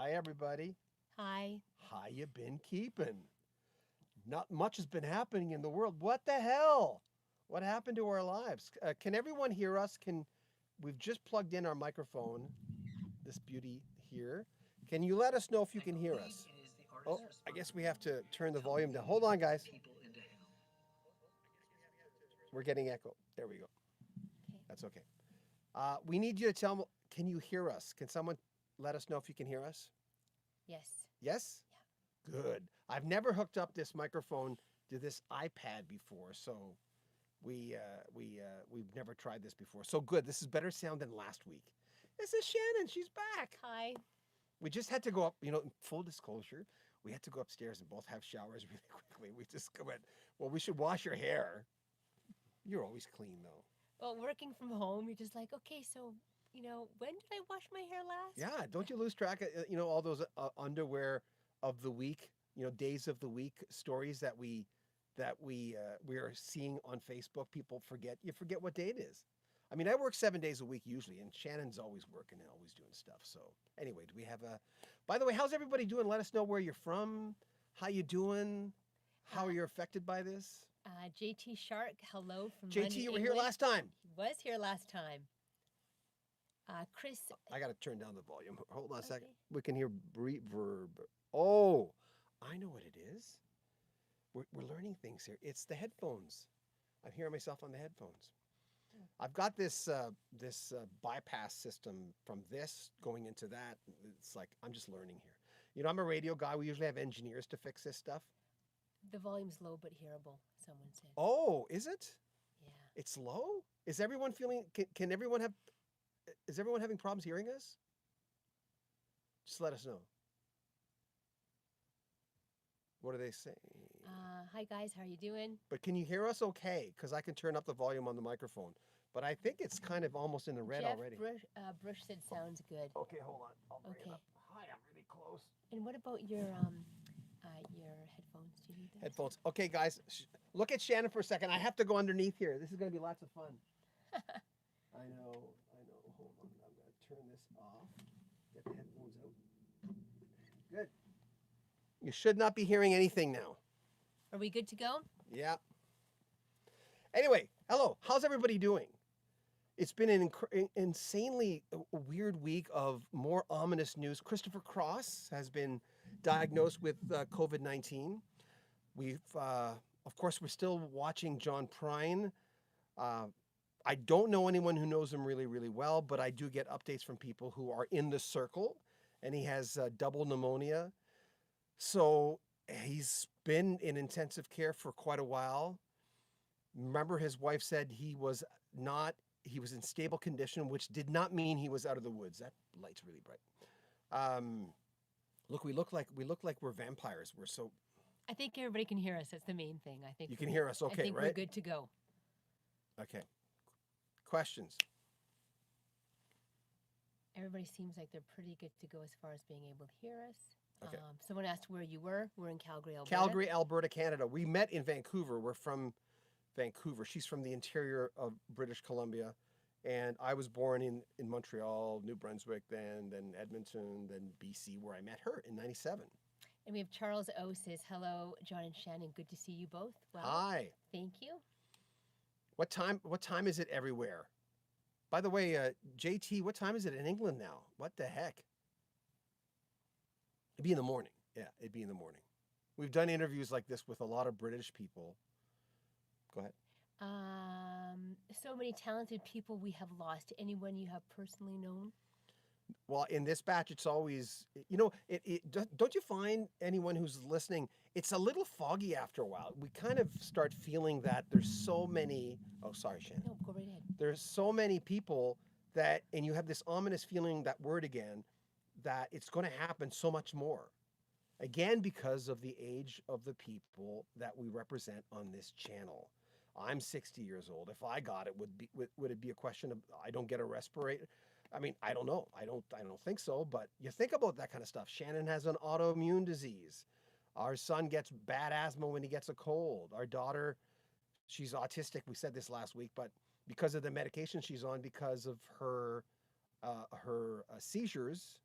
Hi, everybody. Hi. How you been keeping? Not much has been happening in the world. What the hell? What happened to our lives? Can everyone hear us? We've just plugged in our microphone, this beauty here. Can you let us know if you can hear us? Oh, I guess we have to turn the volume down. Hold on, guys. We're getting echo. There we go. Okay. That's okay. We need you to tell me, can you hear us? Can someone let us know if you can hear us? Yes. Yes? Good. I've never hooked up this microphone to this iPad before, so we've never tried this before. So good. This is better sound than last week. This is Shannon. She's back. Hi. We just had to go up, in full disclosure, we had to go upstairs and both have showers really quickly. We just went, well, we should wash your hair. You're always clean, though. Well, working from home, you're just like, okay, so, when did I wash my hair last? Yeah, don't you lose track of, all those underwear of the week, days of the week stories that we are seeing on Facebook. People forget. You forget what day it is. I mean, I work 7 days a week usually, and Shannon's always working and always doing stuff. So anyway, do we have a? By the way, how's everybody doing? Let us know where you're from. How you doing? How are you affected by this? JT Shark, hello from JT, London, you were here England. last time. He was here last time. Chris. I got to turn down the volume. Hold on a second. Okay. We can hear reverb. Oh, I know what it is. We're learning things here. It's the headphones. I'm hearing myself on the headphones. I've got this bypass system from this going into that. It's like I'm just learning here. I'm a radio guy. We usually have engineers to fix this stuff. The volume's low but hearable, someone said. Oh, is it? Yeah. It's low? Is everyone feeling, can everyone have, is everyone having problems hearing us? Just let us know. What are they saying? Hi, guys. How are you doing? But can you hear us okay? Because I can turn up the volume on the microphone. But I think it's kind of almost in the red Jeff already. Brush said sounds good. Okay, hold on. I'll bring it Okay. up. Hi, I'm really close. And what about your headphones? Do you need those? Headphones. Okay, guys, look at Shannon for a second. I have to go underneath here. This is going to be lots of fun. I know. Hold on. I'm going to turn this off. Get the headphones out. Good. You should not be hearing anything now. Are we good to go? Yeah. Anyway, hello. How's everybody doing? It's been an insanely weird week of more ominous news. Christopher Cross has been diagnosed with COVID-19. We've, of course, we're still watching John Prine. I don't know anyone who knows him really, really well, but I do get updates from people who are in the circle, and he has double pneumonia. So he's been in intensive care for quite a while. Remember, his wife said he was in stable condition, which did not mean he was out of the woods. That light's really bright. Look, we look like we're vampires. We're so. I think everybody can hear us. That's the main thing. I think You can hear us okay, I think right? we're good to go. Okay. Questions? Everybody seems like they're pretty good to go as far as being able to hear us. Okay. Someone asked where you were. We're in Calgary, Alberta. Calgary, Alberta, Canada. We met in Vancouver. We're from Vancouver. She's from the interior of British Columbia. And I was born in Montreal, New Brunswick, then Edmonton, then BC, where I met her in 97. And we have Charles O says, hello, John and Shannon. Good to see you both. Well, Hi. thank you. What time is it everywhere? By the way, JT, what time is it in England now? What the heck? It'd be in the morning. Yeah, it'd be in the morning. We've done interviews like this with a lot of British people. Go ahead. So many talented people we have lost. Anyone you have personally known? Well, in this batch, it's always, don't you find, anyone who's listening, it's a little foggy after a while. We kind of start feeling that there's so many, oh, sorry, Shannon. No, go right ahead. There's so many people that, and you have this ominous feeling, that word again, that it's going to happen so much more. Again, because of the age of the people that we represent on this channel. I'm 60 years old. If I got it, would it be a question of I don't get a respirator? I mean, I don't know. I don't think so. But you think about that kind of stuff. Shannon has an autoimmune disease. Our son gets bad asthma when he gets a cold. Our daughter, she's autistic. We said this last week, but because of the medication she's on, because of her seizures,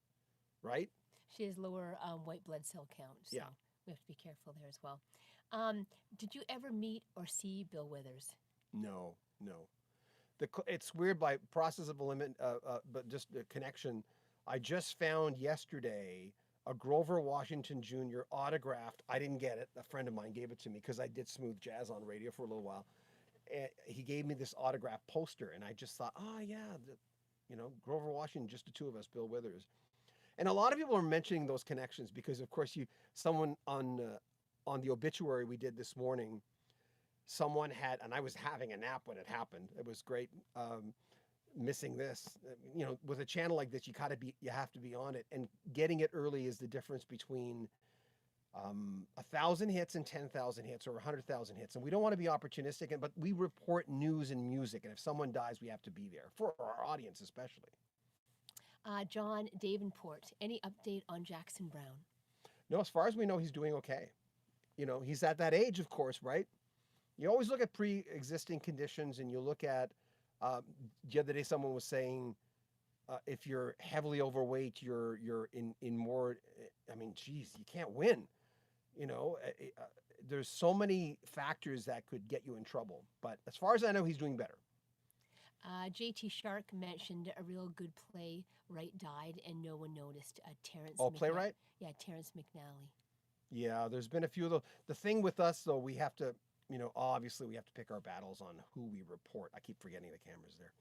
right? She has lower white blood cell count, so Yeah. we have to be careful there as well. Did you ever meet or see Bill Withers? No, no. It's weird by process of but just the connection. I just found yesterday a Grover Washington Jr. autographed. I didn't get it. A friend of mine gave it to me because I did smooth jazz on radio for a little while. And he gave me this autograph poster, and I just thought, oh yeah, Grover Washington, just the two of us, Bill Withers. And a lot of people are mentioning those connections because, of course, someone on the obituary we did this morning, someone had, and I was having a nap when it happened. It was great. Missing this, with a channel like this, you have to be on it, and getting it early is the difference between 1,000 hits and 10,000 hits or 100,000 hits. And we don't want to be opportunistic, but we report news and music, and if someone dies, we have to be there for our audience, especially. John Davenport, any update on Jackson Brown? No, as far as we know, he's doing okay. He's at that age, of course, right? You always look at pre-existing conditions, and you look at, the other day someone was saying, if you're heavily overweight, you're in more, geez, you can't win. There's so many factors that could get you in trouble. But as far as I know, he's doing better. JT Shark mentioned a real good playwright died and no one noticed. Terrence. Oh, playwright? Yeah, Terrence McNally. Yeah, there's been a few of those. The thing with us, though, we have to, obviously we have to pick our battles on who we report. I keep forgetting the cameras there.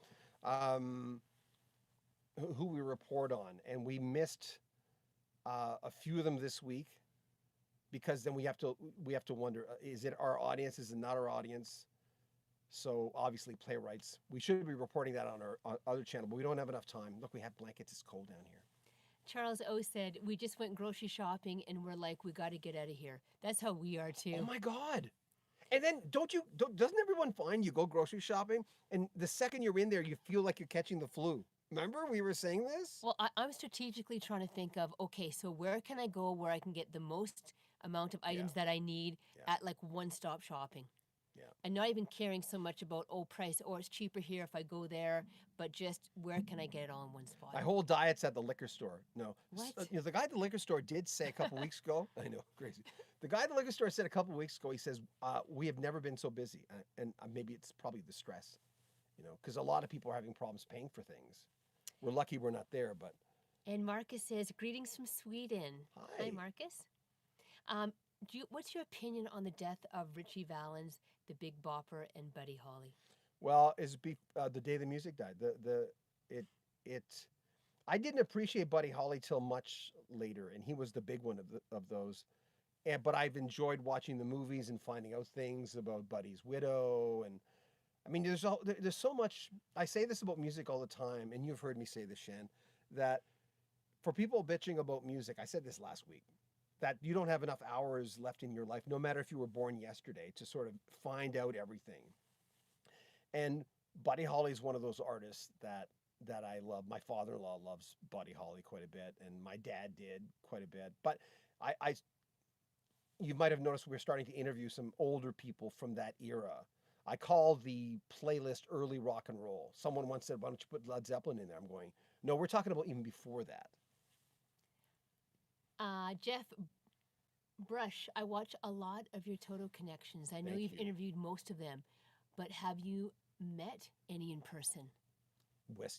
Who we report on. And we missed a few of them this week because then we have to wonder, is it our audience? Is it not our audience? So obviously playwrights, we should be reporting that on our other channel, but we don't have enough time. Look, we have blankets. It's cold down here. Charles O said, we just went grocery shopping and we're like, we got to get out of here. That's how we are too. Oh my God. And then doesn't everyone find you go grocery shopping and the second you're in there, you feel like you're catching the flu? Remember we were saying this? Well, I'm strategically trying to think of, okay, so where can I go where I can get the most amount of items that I need at like one-stop shopping? Yeah. And not even caring so much about, price, or it's cheaper here if I go there, but just where can I get it all in one spot? My whole diet's at the liquor store. No. What? The guy at the liquor store did say a couple weeks ago, I know, crazy. The guy at the liquor store said a couple weeks ago, he says, we have never been so busy. And maybe it's probably the stress, because a lot of people are having problems paying for things. We're lucky we're not there, but. And Marcus says, greetings from Sweden. Hi, Marcus. What's your opinion on the death of Richie Valens, the Big Bopper, and Buddy Holly? Well, the day the music died. I didn't appreciate Buddy Holly till much later, and he was the big one of those. But I've enjoyed watching the movies and finding out things about Buddy's widow, and there's so much. I say this about music all the time, and you've heard me say this, Shan, that for people bitching about music, I said this last week, that you don't have enough hours left in your life, no matter if you were born yesterday, to sort of find out everything. And Buddy Holly is one of those artists that I love. My father-in-law loves Buddy Holly quite a bit, and my dad did quite a bit. But you might have noticed we're starting to interview some older people from that era. I call the playlist early rock and roll. Someone once said, why don't you put Led Zeppelin in there? I'm going, no, we're talking about even before that. Jeff Brush, I watch a lot of your Toto connections. I know you've interviewed most of them, but have you met any in person?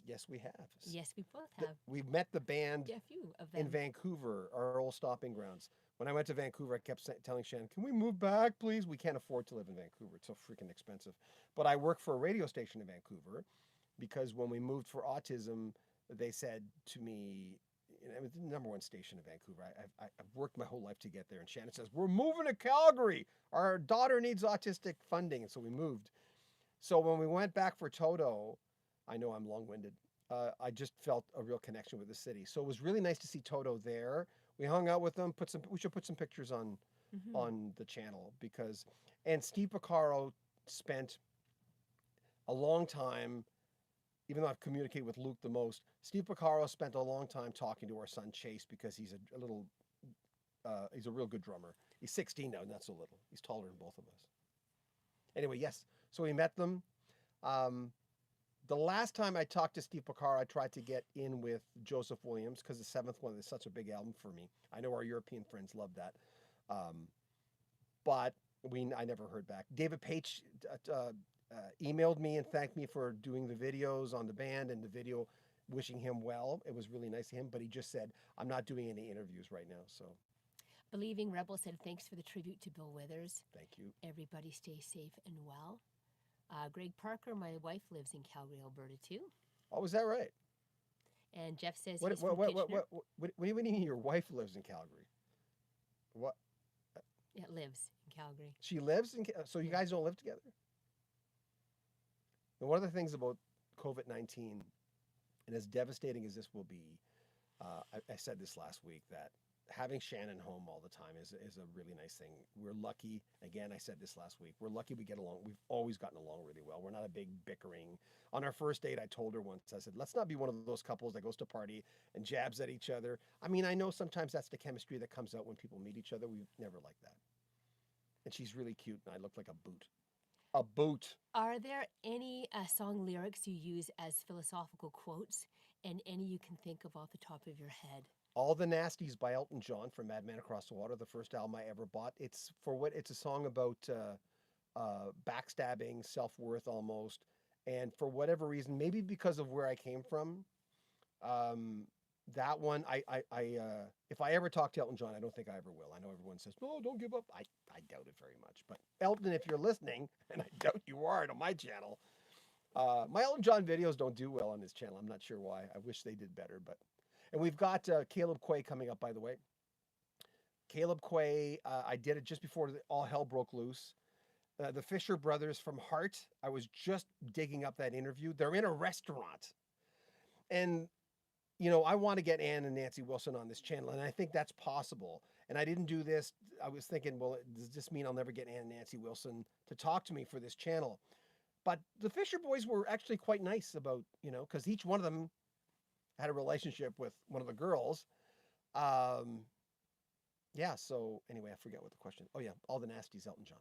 Yes, we have. Yes, we both have. We've met the band a few of them. In Vancouver, our old stopping grounds. When I went to Vancouver, I kept telling Shannon, can we move back, please? We can't afford to live in Vancouver. It's so freaking expensive. But I work for a radio station in Vancouver because when we moved for autism, they said to me, it was the #1 station in Vancouver. I've worked my whole life to get there. And Shannon says, we're moving to Calgary. Our daughter needs autistic funding. And so we moved. So when we went back for Toto, I know I'm long-winded. I just felt a real connection with the city. So it was really nice to see Toto there. We hung out with them. We should put some pictures on the channel and Steve Porcaro spent a long time, even though I've communicated with Luke the most, Steve Porcaro spent a long time talking to our son Chase because he's he's a real good drummer. He's 16 now, not so little. He's taller than both of us. Anyway, yes. So we met them. The last time I talked to Steve Picard, I tried to get in with Joseph Williams because the seventh one is such a big album for me. I know our European friends love that. But I never heard back. David Page emailed me and thanked me for doing the videos on the band and the video wishing him well. It was really nice of him, but he just said, I'm not doing any interviews right now. So Believing Rebel said, thanks for the tribute to Bill Withers. thank you. Everybody stay safe and well. Greg Parker, my wife lives in Calgary, Alberta, too. Oh, is that right? And Jeff says What he's from Kitchener. do you mean your wife lives in Calgary? What? Yeah, lives in Calgary. She lives in so you guys don't live together? And one of the things about COVID-19, and as devastating as this will be, I said this last week, that having Shannon home all the time is a really nice thing. We're lucky. Again, I said this last week. We're lucky we get along. We've always gotten along really well. We're not a big bickering. On our first date, I told her once, I said, let's not be one of those couples that goes to a party and jabs at each other. I mean, I know sometimes that's the chemistry that comes out when people meet each other. We've never liked that. And she's really cute, and I look like a boot. A boot. Are there any song lyrics you use as philosophical quotes, and any you can think of off the top of your head? All the Nasties by Elton John from Madman Across the Water, the first album I ever bought. It's a song about backstabbing, self-worth almost. And for whatever reason, maybe because of where I came from, that one, if I ever talk to Elton John, I don't think I ever will. I know everyone says, no, don't give up. I doubt it very much. But Elton, if you're listening, and I doubt you are on my channel, my Elton John videos don't do well on this channel. I'm not sure why. I wish they did better, but... And we've got Caleb Quay coming up, by the way. Caleb Quay, I did it just before all hell broke loose. The Fisher brothers from Heart, I was just digging up that interview. They're in a restaurant. And, you know, I want to get Ann and Nancy Wilson on this channel, and I think that's possible. And I didn't do this. I was thinking, well, does this mean I'll never get Ann and Nancy Wilson to talk to me for this channel? But the Fisher boys were actually quite nice about, you know, because each one of them had a relationship with one of the girls. Yeah, so anyway, I forget what the question. Oh yeah, All the Nasties, Elton John.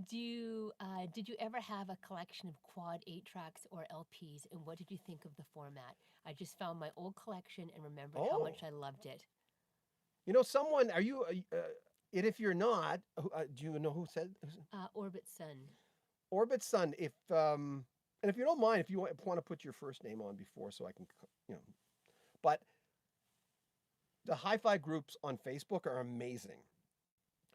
Did you ever have a collection of quad 8 tracks or LPs, and what did you think of the format? I just found my old collection and remembered how much I loved it. You know, someone, are you, and if you're not, do you know who said? Orbit Sun. Orbit Sun, and if you don't mind, if you want to put your first name on before so I can, you know. But the hi-fi groups on Facebook are amazing.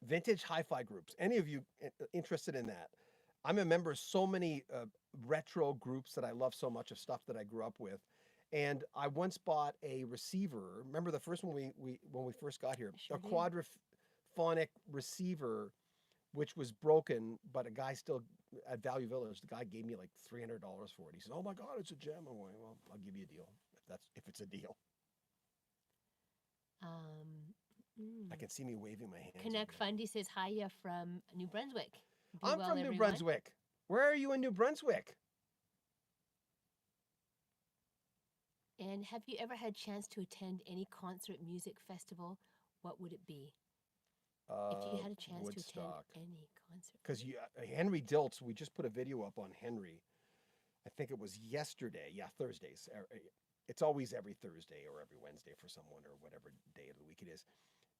Vintage hi-fi groups. Any of you interested in that? I'm a member of so many retro groups that I love so much, of stuff that I grew up with. And I once bought a receiver. Remember the first one when we first got here? Sure a did. quadraphonic receiver, which was broken, but a guy still, at Value Village, the guy gave me like $300 for it. He said, oh my God, it's a gem. I'm going, well, I'll give you a deal, if it's a deal. I can see me waving my hands. Connect Fundy says, hiya from New Brunswick. Be I'm well, from New everyone. Brunswick. Where are you in New Brunswick? And have you ever had a chance to attend any concert music festival? What would it be? If you had a chance Woodstock. to attend any concert. Because Henry Diltz, we just put a video up on Henry. I think it was yesterday. Yeah, Thursdays. It's always every Thursday or every Wednesday for someone, or whatever day of the week it is.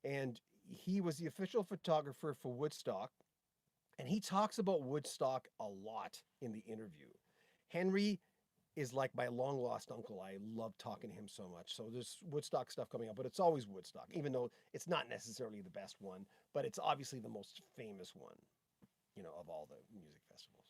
And he was the official photographer for Woodstock. And he talks about Woodstock a lot in the interview. Henry is like my long lost uncle. I love talking to him so much. So there's Woodstock stuff coming up, but it's always Woodstock, even though it's not necessarily the best one, but it's obviously the most famous one, you know, of all the music festivals.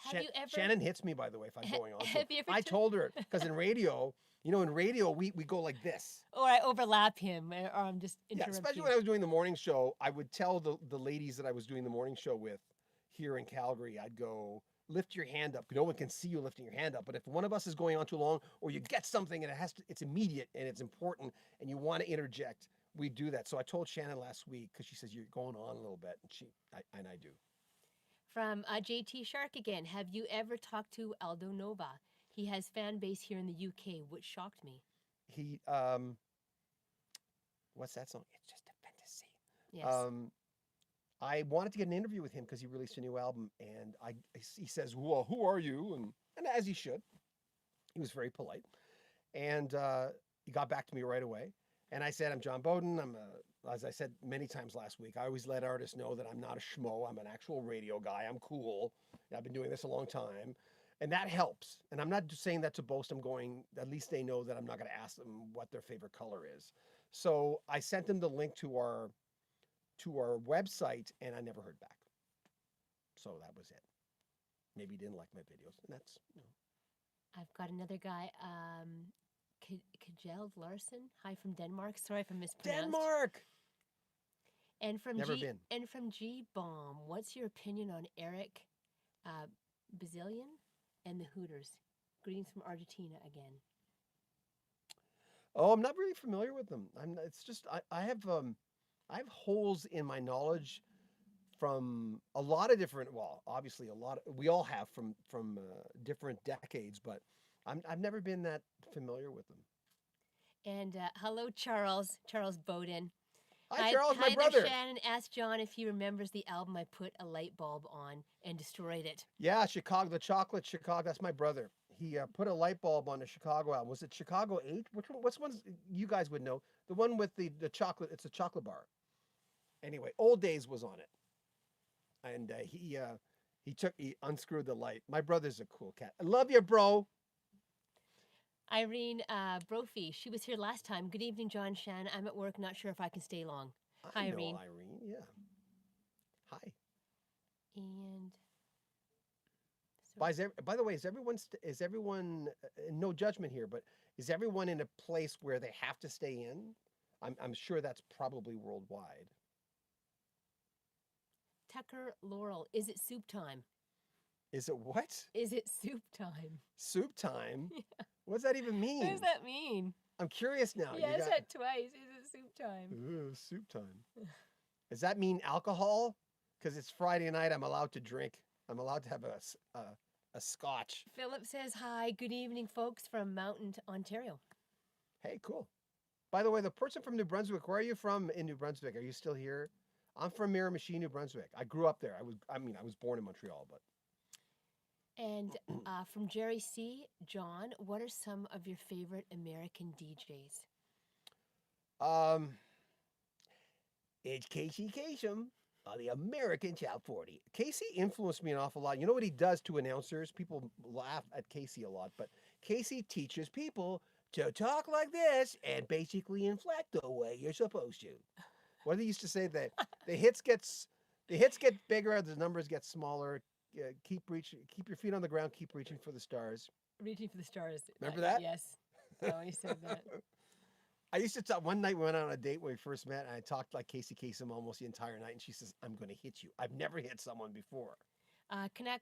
Have you ever... Shannon hits me, by the way, if I'm going on. Have you ever I told her, because in radio, you know, in radio, we go like this. Or I overlap him, or I'm just interrupting. Yeah, especially when I was doing the morning show, I would tell the ladies that I was doing the morning show with here in Calgary, I'd go, lift your hand up. No one can see you lifting your hand up. But if one of us is going on too long, or you get something and it's immediate and it's important and you want to interject, we do that. So I told Shannon last week, because she says, you're going on a little bit. And I do. From JT Shark again. Have you ever talked to Aldo Nova? He has fan base here in the UK, which shocked me. He, what's that song? It's just a fantasy. Yes. I wanted to get an interview with him because he released a new album, and he says, well, who are you? And and as he should. He was very polite, and he got back to me right away. And I said, I'm John Beaudin. As I said many times last week, I always let artists know that I'm not a schmo. I'm an actual radio guy. I'm cool. I've been doing this a long time. And that helps. And I'm not just saying that to boast. I'm going, at least they know that I'm not going to ask them what their favorite color is. So I sent them the link to our website, and I never heard back. So that was it. Maybe he didn't like my videos. And that's, I've got another guy, Kjeld Larsen. Hi from Denmark. Sorry if I mispronounced. Denmark! And from Never been. And from G Bomb, what's your opinion on Eric Bazillion and the Hooters? Greetings from Argentina again. Oh, I'm not really familiar with them. It's just I have holes in my knowledge from a lot of different. Well, obviously we all have from different decades, but I've never been that familiar with them. And hello, Charles Beaudin. Hi, Charles, my hi brother. There, Shannon. Ask John if he remembers the album I put a light bulb on and destroyed it. Yeah, Chicago, the chocolate Chicago. That's my brother. He put a light bulb on the Chicago album. Was it Chicago 8? What's one you guys would know? The one with the chocolate. It's a chocolate bar. Anyway, Old Days was on it, and he unscrewed the light. My brother's a cool cat. I love you, bro. Irene Brophy, she was here last time. Good evening, John, Shannon. I'm at work, not sure if I can stay long. Hi, Irene. Irene, yeah. Hi. And by the way, is everyone? No judgment here, but is everyone in a place where they have to stay in? I'm sure that's probably worldwide. Tucker Laurel, is it soup time? Is it what? Is it soup time? Soup time? Yeah. What does that even mean? What does that mean? I'm curious now. Yeah, I said twice. Is it soup time? Ooh, soup time. Does that mean alcohol? Because it's Friday night, I'm allowed to drink. I'm allowed to have a scotch. Philip says hi. Good evening, folks from Mountain, Ontario. Hey, cool. By the way, the person from New Brunswick, where are you from in New Brunswick? Are you still here? I'm from Miramichi, New Brunswick. I grew up there. I was born in Montreal, but. And from Jerry C., John, what are some of your favorite American DJs? It's Casey Kasem on the American Top 40. Casey influenced me an awful lot. You know what he does to announcers? People laugh at Casey a lot, but Casey teaches people to talk like this and basically inflect the way you're supposed to. What they used to say, that the hits get bigger, the numbers get smaller. Keep your feet on the ground, keep reaching for the stars. Reaching for the stars. Remember that? Yes. I always said that. I used to talk. One night we went on a date when we first met, and I talked like Casey Kasem almost the entire night, and she says, I'm going to hit you. I've never hit someone before. Canuck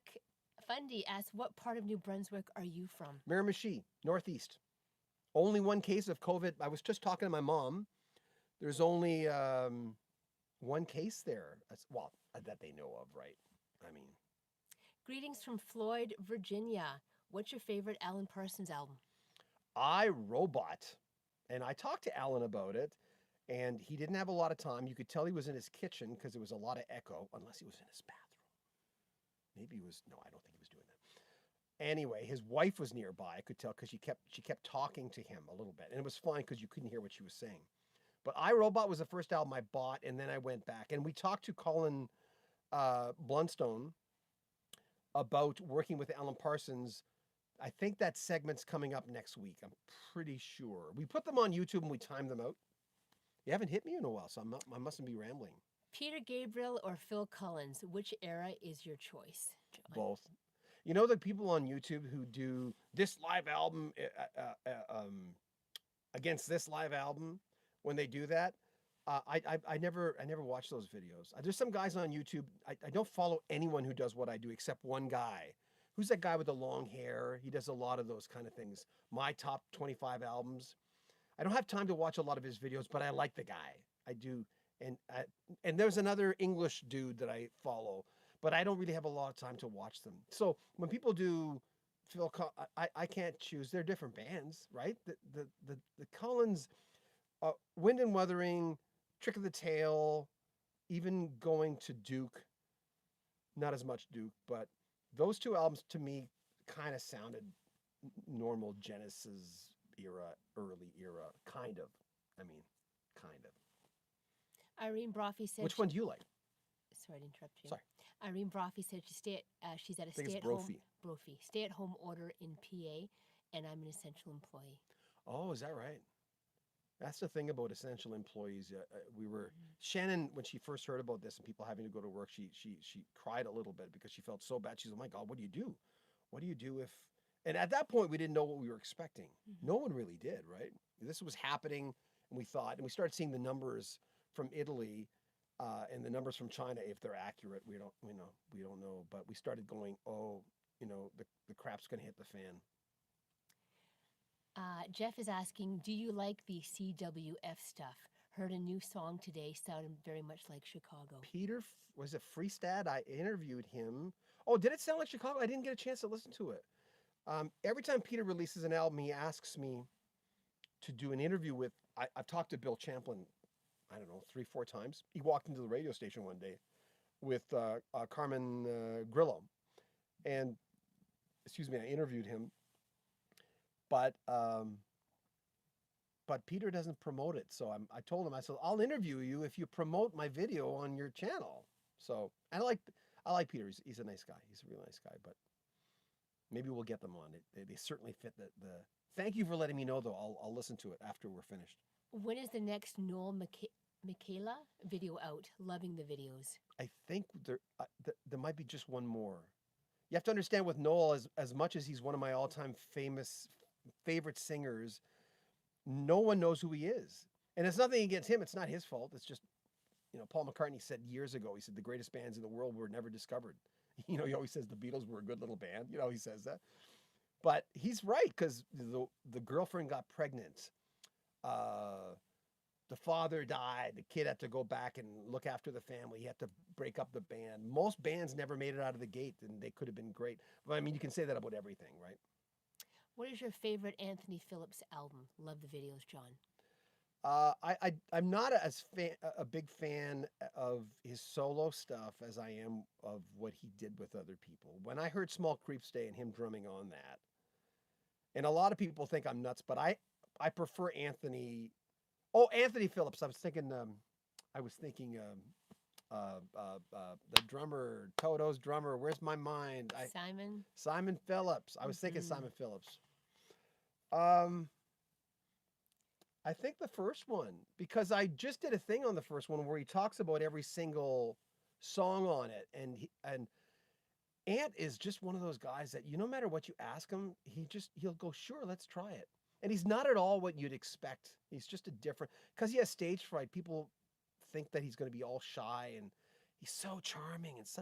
Fundy asks, what part of New Brunswick are you from? Miramichi, northeast. Only one case of COVID. I was just talking to my mom. There's only one case there. That they know of, right? I mean. Greetings from Floyd, Virginia. What's your favorite Alan Parsons album? I, Robot. And I talked to Alan about it, and he didn't have a lot of time. You could tell he was in his kitchen because there was a lot of echo, unless he was in his bathroom. Maybe he was. No, I don't think he was doing that. Anyway, his wife was nearby. I could tell because she kept talking to him a little bit. And it was fine because you couldn't hear what she was saying. But I, Robot was the first album I bought, and then I went back. And we talked to Colin Blunstone about working with Alan Parsons. I think that segment's coming up next week. I'm pretty sure. We put them on YouTube and we timed them out. You haven't hit me in a while, so I mustn't be rambling. Peter Gabriel or Phil Collins, which era is your choice, John? Both. You know the people on YouTube who do this live album against this live album? When they do that, I never watch those videos. There's some guys on YouTube. I don't follow anyone who does what I do except one guy. Who's that guy with the long hair? He does a lot of those kind of things. My top 25 albums. I don't have time to watch a lot of his videos, but I like the guy. I do. And there's another English dude that I follow, but I don't really have a lot of time to watch them. So when people do Phil, I can't choose. They're different bands, right? The Collins, Wind and Wuthering, Trick of the Tail, even going to Duke. Not as much Duke, but those two albums to me kind of sounded normal Genesis era, early era, kind of. I mean, kind of. Irene Brophy said. Which one do you like? Sorry to interrupt you. Sorry. Irene Brophy said she's at a I think it's stay-at-home order in PA, and I'm an essential employee. Oh, is that right? That's the thing about essential employees. Shannon, when she first heard about this and people having to go to work, she cried a little bit because she felt so bad. She's, oh my God, what do you do? What do you do if? And at that point, we didn't know what we were expecting. No one really did, right? This was happening, and we started seeing the numbers from Italy and the numbers from China. If they're accurate, we don't know. But we started going, oh, the crap's going to hit the fan. Jeff is asking, do you like the CWF stuff? Heard a new song today, sounded very much like Chicago. Peter, was it Freestad? I interviewed him. Oh, did it sound like Chicago? I didn't get a chance to listen to it. Every time Peter releases an album, he asks me to do an interview with, I've talked to Bill Champlin, I don't know, 3-4 times. He walked into the radio station one day with Carmen Grillo. And, I interviewed him. But Peter doesn't promote it. So I told him, I said, I'll interview you if you promote my video on your channel. So I like Peter. He's a nice guy. He's a real nice guy. But maybe we'll get them on. They certainly fit the. Thank you for letting me know, though. I'll listen to it after we're finished. When is the next Noel Michaela video out? Loving the videos. I think there might be just one more. You have to understand with Noel, as much as he's one of my all-time favorite singers, no one knows who he is. And it's nothing against him. It's not his fault. It's just, Paul McCartney said years ago, he said the greatest bands in the world were never discovered. He always says the Beatles were a good little band. He says that. But he's right, because the girlfriend got pregnant. The father died. The kid had to go back and look after the family. He had to break up the band. Most bands never made it out of the gate, and they could have been great. But I mean, you can say that about everything, right? What is your favorite Anthony Phillips album? Love the videos, John. I'm not a big fan of his solo stuff as I am of what he did with other people. When I heard Small Creeps Day and him drumming on that, and a lot of people think I'm nuts, but I prefer Anthony. Oh, Anthony Phillips. I was thinking the drummer, Toto's drummer. Where's my mind? Simon Phillips. I was thinking Simon Phillips. I think the first one, because I just did a thing on the first one where he talks about every single song on it, and Ant is just one of those guys that no matter what you ask him, he'll go, sure, let's try it. And he's not at all what you'd expect. He's just because he has stage fright. People think that he's going to be all shy, and he's so charming and he's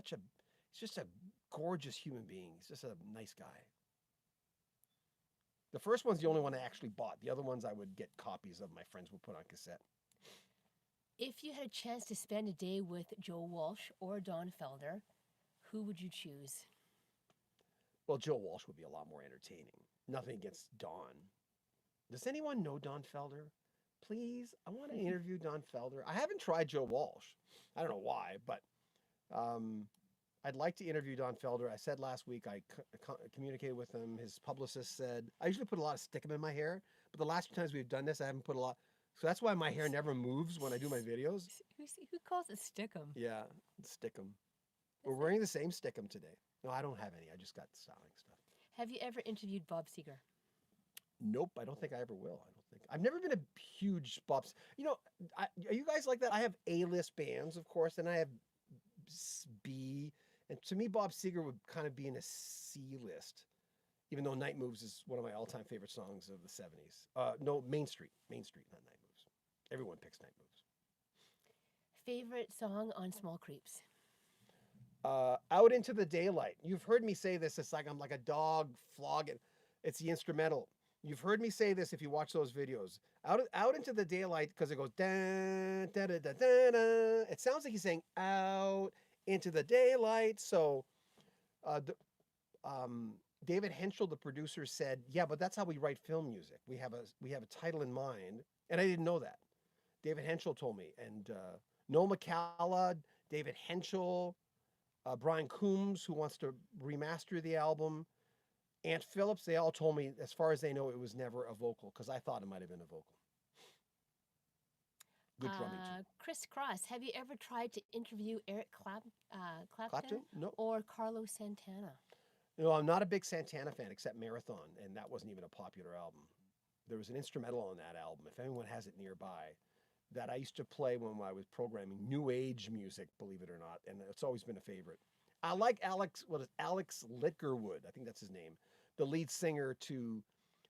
just a gorgeous human being. He's just a nice guy. The first one's the only one I actually bought. The other ones I would get copies of. My friends would put on cassette. If you had a chance to spend a day with Joe Walsh or Don Felder, who would you choose? Well, Joe Walsh would be a lot more entertaining. Nothing against Don. Does anyone know Don Felder? Please, I want to interview Don Felder. I haven't tried Joe Walsh. I don't know why, but I'd like to interview Don Felder. I said last week I communicated with him. His publicist said, I usually put a lot of stickum in my hair, but the last 2 times we've done this, I haven't put a lot. So that's why my hair never moves when I do my videos. Who calls it stickum? Yeah, stickum. We're wearing the same stickum today. No, I don't have any. I just got styling stuff. Have you ever interviewed Bob Seger? Nope, I don't think I ever will. I've never been a huge Bob. Are you guys like that? I have A-list bands, of course, and I have B. And to me, Bob Seger would kind of be in a C-list, even though Night Moves is one of my all-time favorite songs of the 70s. No, Main Street, not Night Moves. Everyone picks Night Moves. Favorite song on Small Creeps? Out Into the Daylight. You've heard me say this. It's like I'm like a dog flogging. It's the instrumental. You've heard me say this if you watch those videos. Out Into the Daylight, because it goes da da da da da da. It sounds like he's saying out into the daylight. So David Henschel, the producer, said, yeah, but that's how we write film music. We have a title in mind. And I didn't know that. David Henschel told me. And Noel McCalla, David Henschel, Brian Coombs, who wants to remaster the album. Aunt Phillips, they all told me, as far as they know, it was never a vocal because I thought it might have been a vocal. Good drumming too. Chris Cross, have you ever tried to interview Eric Clapton Clapton? No. or Carlos Santana? No, I'm not a big Santana fan except Marathon, and that wasn't even a popular album. There was an instrumental on that album, if anyone has it nearby, that I used to play when I was programming new age music, believe it or not, and it's always been a favorite. I like Alex Litgerwood, I think that's his name, the lead singer to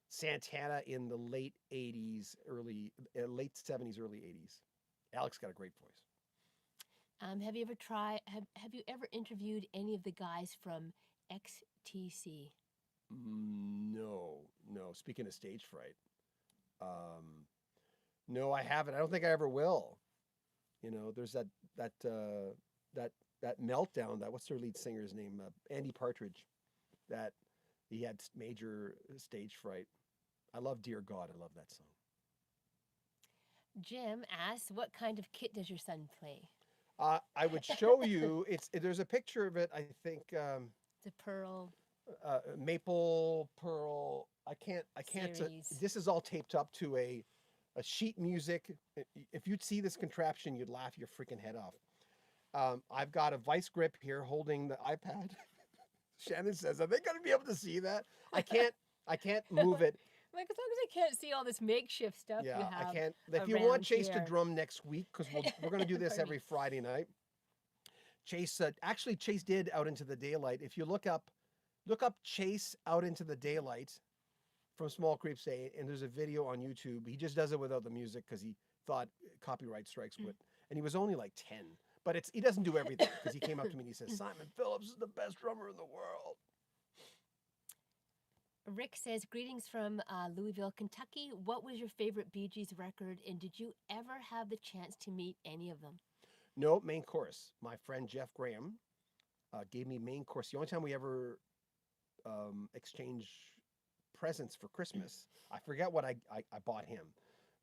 Santana in the late 70s, early 80s. Alex got a great voice. Have you ever interviewed any of the guys from XTC? No. Speaking of stage fright, no, I haven't. I don't think I ever will. There's that meltdown. What's their lead singer's name? Andy Partridge. That he had major stage fright. I love Dear God. I love that song. Jim asks, what kind of kit does your son play? I would show you. There's a picture of it. I think the pearl. Maple pearl. I can't. This is all taped up to a sheet music. If you'd see this contraption, you'd laugh your freaking head off. I've got a vice grip here holding the iPad. Shannon says, "Are they going to be able to see that?" I can't move it. Like, as long as I can't see all this makeshift stuff you have. I can't. If you want Chase to drum next week, because we're going to do this every Friday night. Chase, Chase did Out Into the Daylight. If you look up Chase Out Into the Daylight from Small Creep Say, and there's a video on YouTube. He just does it without the music because he thought copyright strikes would. And he was only like 10. But he doesn't do everything because he came up to me and he says, Simon Phillips is the best drummer in the world. Rick says, greetings from Louisville, Kentucky. What was your favorite Bee Gees record, and did you ever have the chance to meet any of them? No, Main Course. My friend Jeff Graham gave me Main Course. The only time we ever exchanged presents for Christmas. I forget what I bought him,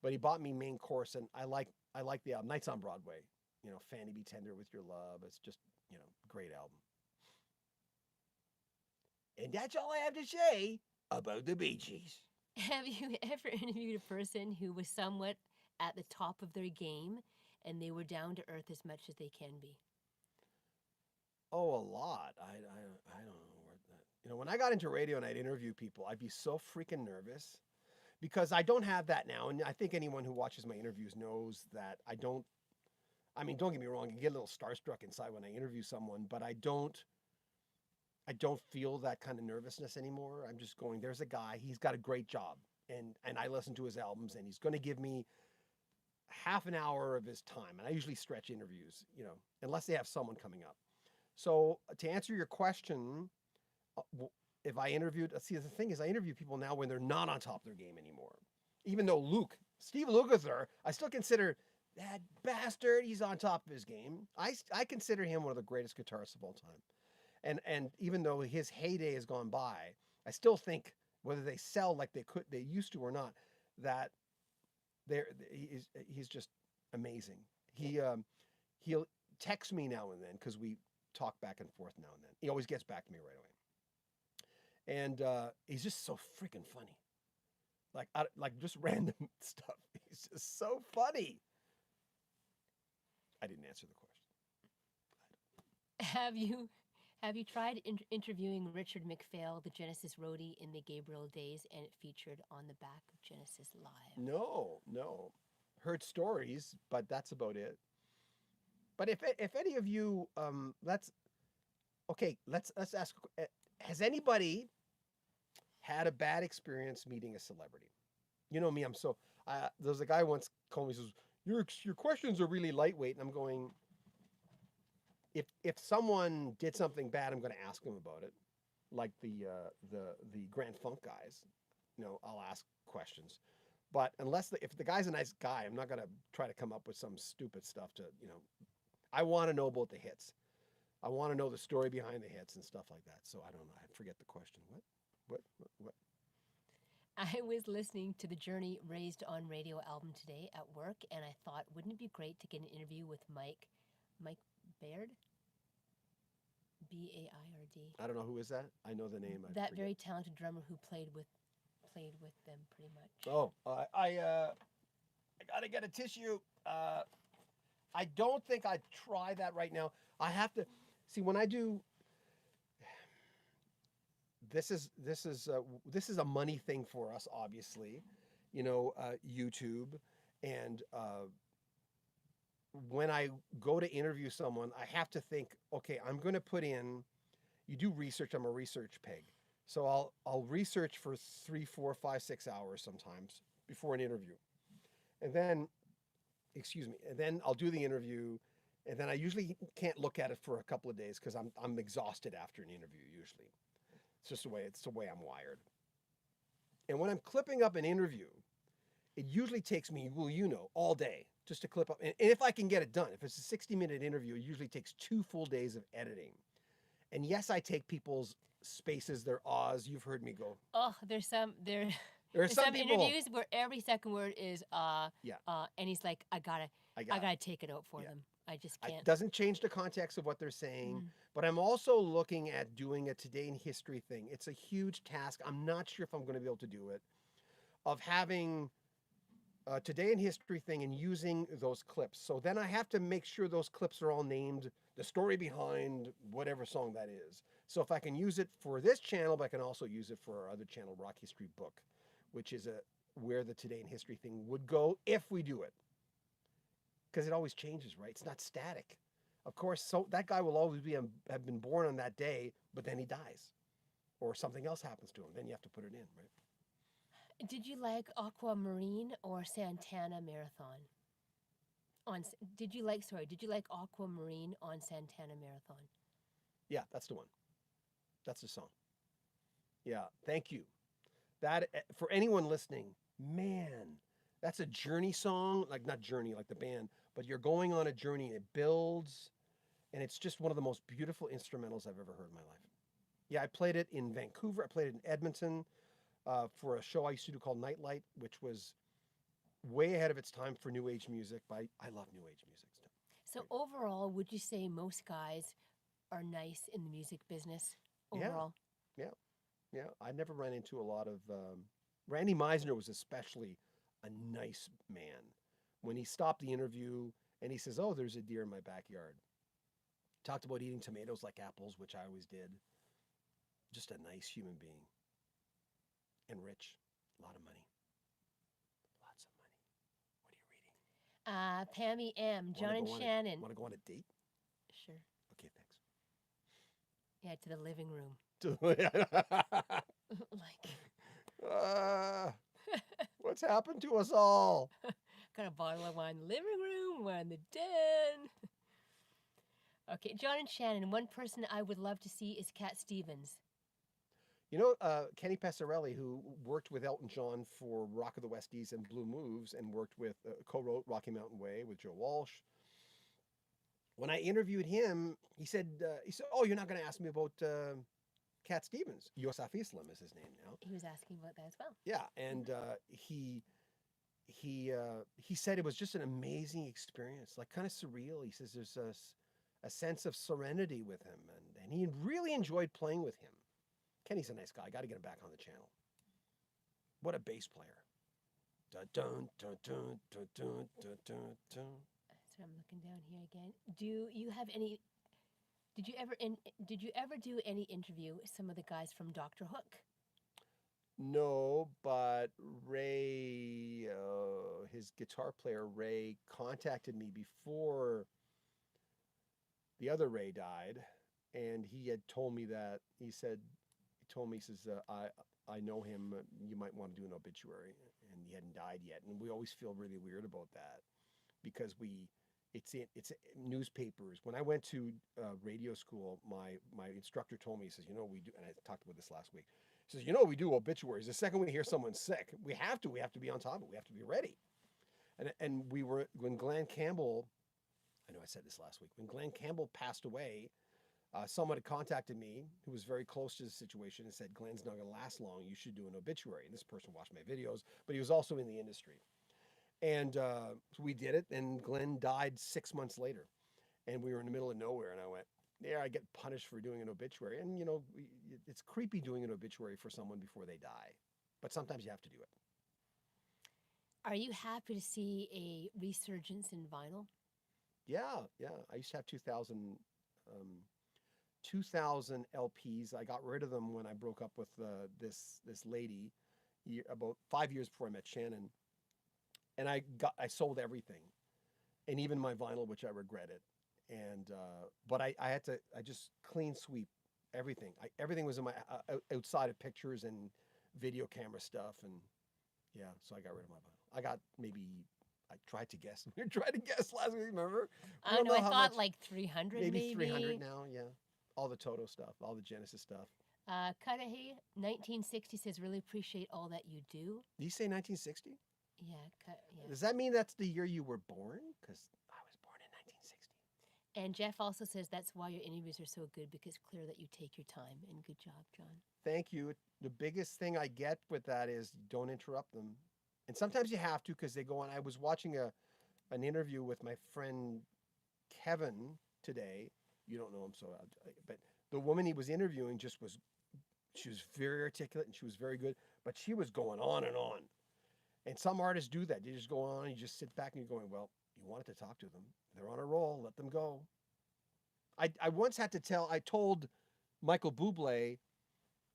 but he bought me Main Course, and I like the album. Nights on Broadway. Fanny Be Tender with Your Love. It's just, great album. And that's all I have to say about the Bee Gees. Have you ever interviewed a person who was somewhat at the top of their game and they were down to earth as much as they can be? Oh, a lot. I don't know where that. When I got into radio and I'd interview people, I'd be so freaking nervous because I don't have that now. And I think anyone who watches my interviews knows that I don't. I mean, don't get me wrong, you get a little starstruck inside when I interview someone, but I don't feel that kind of nervousness anymore. I'm just going, there's a guy, he's got a great job, and I listen to his albums, and he's going to give me half an hour of his time, and I usually stretch interviews, unless they have someone coming up. So to answer your question, if I interviewed, see, the thing is, I interview people now when they're not on top of their game anymore. Even though Steve Lukather, I still consider that bastard, he's on top of his game. I consider him one of the greatest guitarists of all time. And even though his heyday has gone by, I still think whether they sell like they used to or not, that he's just amazing. He'll text me now and then because we talk back and forth now and then. He always gets back to me right away. And he's just so freaking funny. Like just random stuff. He's just so funny. I didn't answer the question. Have you tried interviewing Richard McPhail, the Genesis roadie, in the Gabriel days, and it featured on the back of Genesis Live? No. Heard stories, but that's about it. But if any of you, let's ask. Has anybody had a bad experience meeting a celebrity? You know me, there's a guy once called me, says, your questions are really lightweight, and I'm going, if someone did something bad, I'm going to ask them about it, like the Grand Funk guys. I'll ask questions, but if the guy's a nice guy, I'm not going to try to come up with some stupid stuff to. I want to know about the hits. I want to know the story behind the hits and stuff like that. So I don't know. I forget the question. What? I was listening to the Journey Raised on Radio album today at work, and I thought, wouldn't it be great to get an interview with Mike Baird? Baird. I don't know who is that. I know the name. I That forget. very talented drummer who played with them pretty much. Oh, I gotta get a tissue. I don't think I'd try that right now. I have to see when I do. This is a money thing for us, obviously. YouTube, and when I go to interview someone, I have to think, okay, I'm going to put in. You do research. I'm a research pig, so I'll research for 3, 4, 5, 6 hours sometimes before an interview, and then, excuse me, and then I'll do the interview, and then I usually can't look at it for a couple of days because I'm exhausted after an interview. Usually, it's the way I'm wired. And when I'm clipping up an interview, it usually takes me, all day just to clip up. And if I can get it done, if it's a 60-minute interview, it usually takes 2 full days of editing. And yes, I take people's spaces, their ahs. You've heard me go. Oh, there's some There's some people, interviews where every second word is Yeah. And he's like, I gotta take it out for Yeah. them. I just It can't. doesn't change the context of what they're saying, Mhm. but I'm also looking at doing a Today in History thing. It's a huge task. I'm not sure if I'm going to be able to do it, of having a Today in History thing and using those clips. So then I have to make sure those clips are all named, the story behind whatever song that is. So if I can use it for this channel, but I can also use it for our other channel, Rock History Book, which is where the Today in History thing would go if we do it. Because it always changes, right? It's not static. Of course, so that guy will always have been born on that day, but then he dies. Or something else happens to him. Then you have to put it in, right? Did you like Aquamarine or Santana Marathon? Did you like Aquamarine on Santana Marathon? Yeah, that's the one. That's the song. Yeah, thank you. That, for anyone listening, man, that's a Journey song. Like, not Journey, like the band, but you're going on a journey and it builds. And it's just one of the most beautiful instrumentals I've ever heard in my life. Yeah, I played it in Vancouver. I played it in Edmonton for a show I used to do called Nightlight, which was way ahead of its time for New Age music. But I love New Age music still. So overall, would you say most guys are nice in the music business overall? Yeah. I never ran into a lot of. Randy Meisner was especially a nice man. When he stopped the interview and he says, "Oh, there's a deer in my backyard." Talked about eating tomatoes like apples, which I always did. Just a nice human being. And rich. A lot of money. Lots of money. What are you reading? Pammy M, John and Shannon. Want to go on a date? Sure. Okay, thanks. Yeah, to the living room. like, what's happened to us all? Got a bottle of wine in the living room, one in the den. Okay, John and Shannon, one person I would love to see is Cat Stevens. Kenny Passarelli, who worked with Elton John for Rock of the Westies and Blue Moves and worked with, co-wrote Rocky Mountain Way with Joe Walsh. When I interviewed him, he said, "Oh, you're not going to ask me about Cat Stevens. Yosef Islam is his name now." He was asking about that as well. Yeah, and he said it was just an amazing experience, like kind of surreal. He says there's a sense of serenity with him, and he really enjoyed playing with him. Kenny's a nice guy. I got to get him back on the channel. What a bass player! Dun dun dun dun dun dun dun dun dun. So I'm looking down here again. Did you ever do any interview with some of the guys from Dr. Hook? No, but Ray, his guitar player Ray, contacted me before the other Ray died, and he had told me that he says, I know him. You might want to do an obituary, and he hadn't died yet. And we always feel really weird about that because it's newspapers. When I went to radio school, my instructor told me, he says, we do, and I talked about this last week. He says, we do obituaries. The second we hear someone's sick, we have to be on top of it. We have to be ready. And when Glenn Campbell, I know I said this last week, when Glenn Campbell passed away, someone had contacted me who was very close to the situation and said, "Glenn's not going to last long. You should do an obituary." And this person watched my videos, but he was also in the industry. And so we did it, and Glenn died 6 months later. And we were in the middle of nowhere, and I went, there I get punished for doing an obituary. And, you know, it's creepy doing an obituary for someone before they die. But sometimes you have to do it. Are you happy to see a resurgence in vinyl? Yeah. I used to have 2,000 LPs. I got rid of them when I broke up with this lady about 5 years before I met Shannon. And I sold everything, and even my vinyl, which I regretted. And but I just clean sweep everything. Everything was in my outside of pictures and video camera stuff, and yeah, so I got rid of my vinyl. I got I tried to guess. We tried to guess last week. Remember? I know. I thought like 300, maybe 300 now. Yeah, all the Toto stuff, all the Genesis stuff. Cudahy, 1960 says, really appreciate all that you do. Did you say 1960? Yeah, yeah. Does that mean that's the year you were born? Because I was born in 1960. And Jeff also says that's why your interviews are so good, because it's clear that you take your time. And good job, John. Thank you. The biggest thing I get with that is don't interrupt them. And sometimes you have to because they go on. I was watching an interview with my friend Kevin today. You don't know him, but the woman he was interviewing she was very articulate and she was very good, but she was going on and on. And some artists do that. They just go on and you just sit back and you're going, well, you wanted to talk to them. They're on a roll. Let them go. I once had to I told Michael Bublé,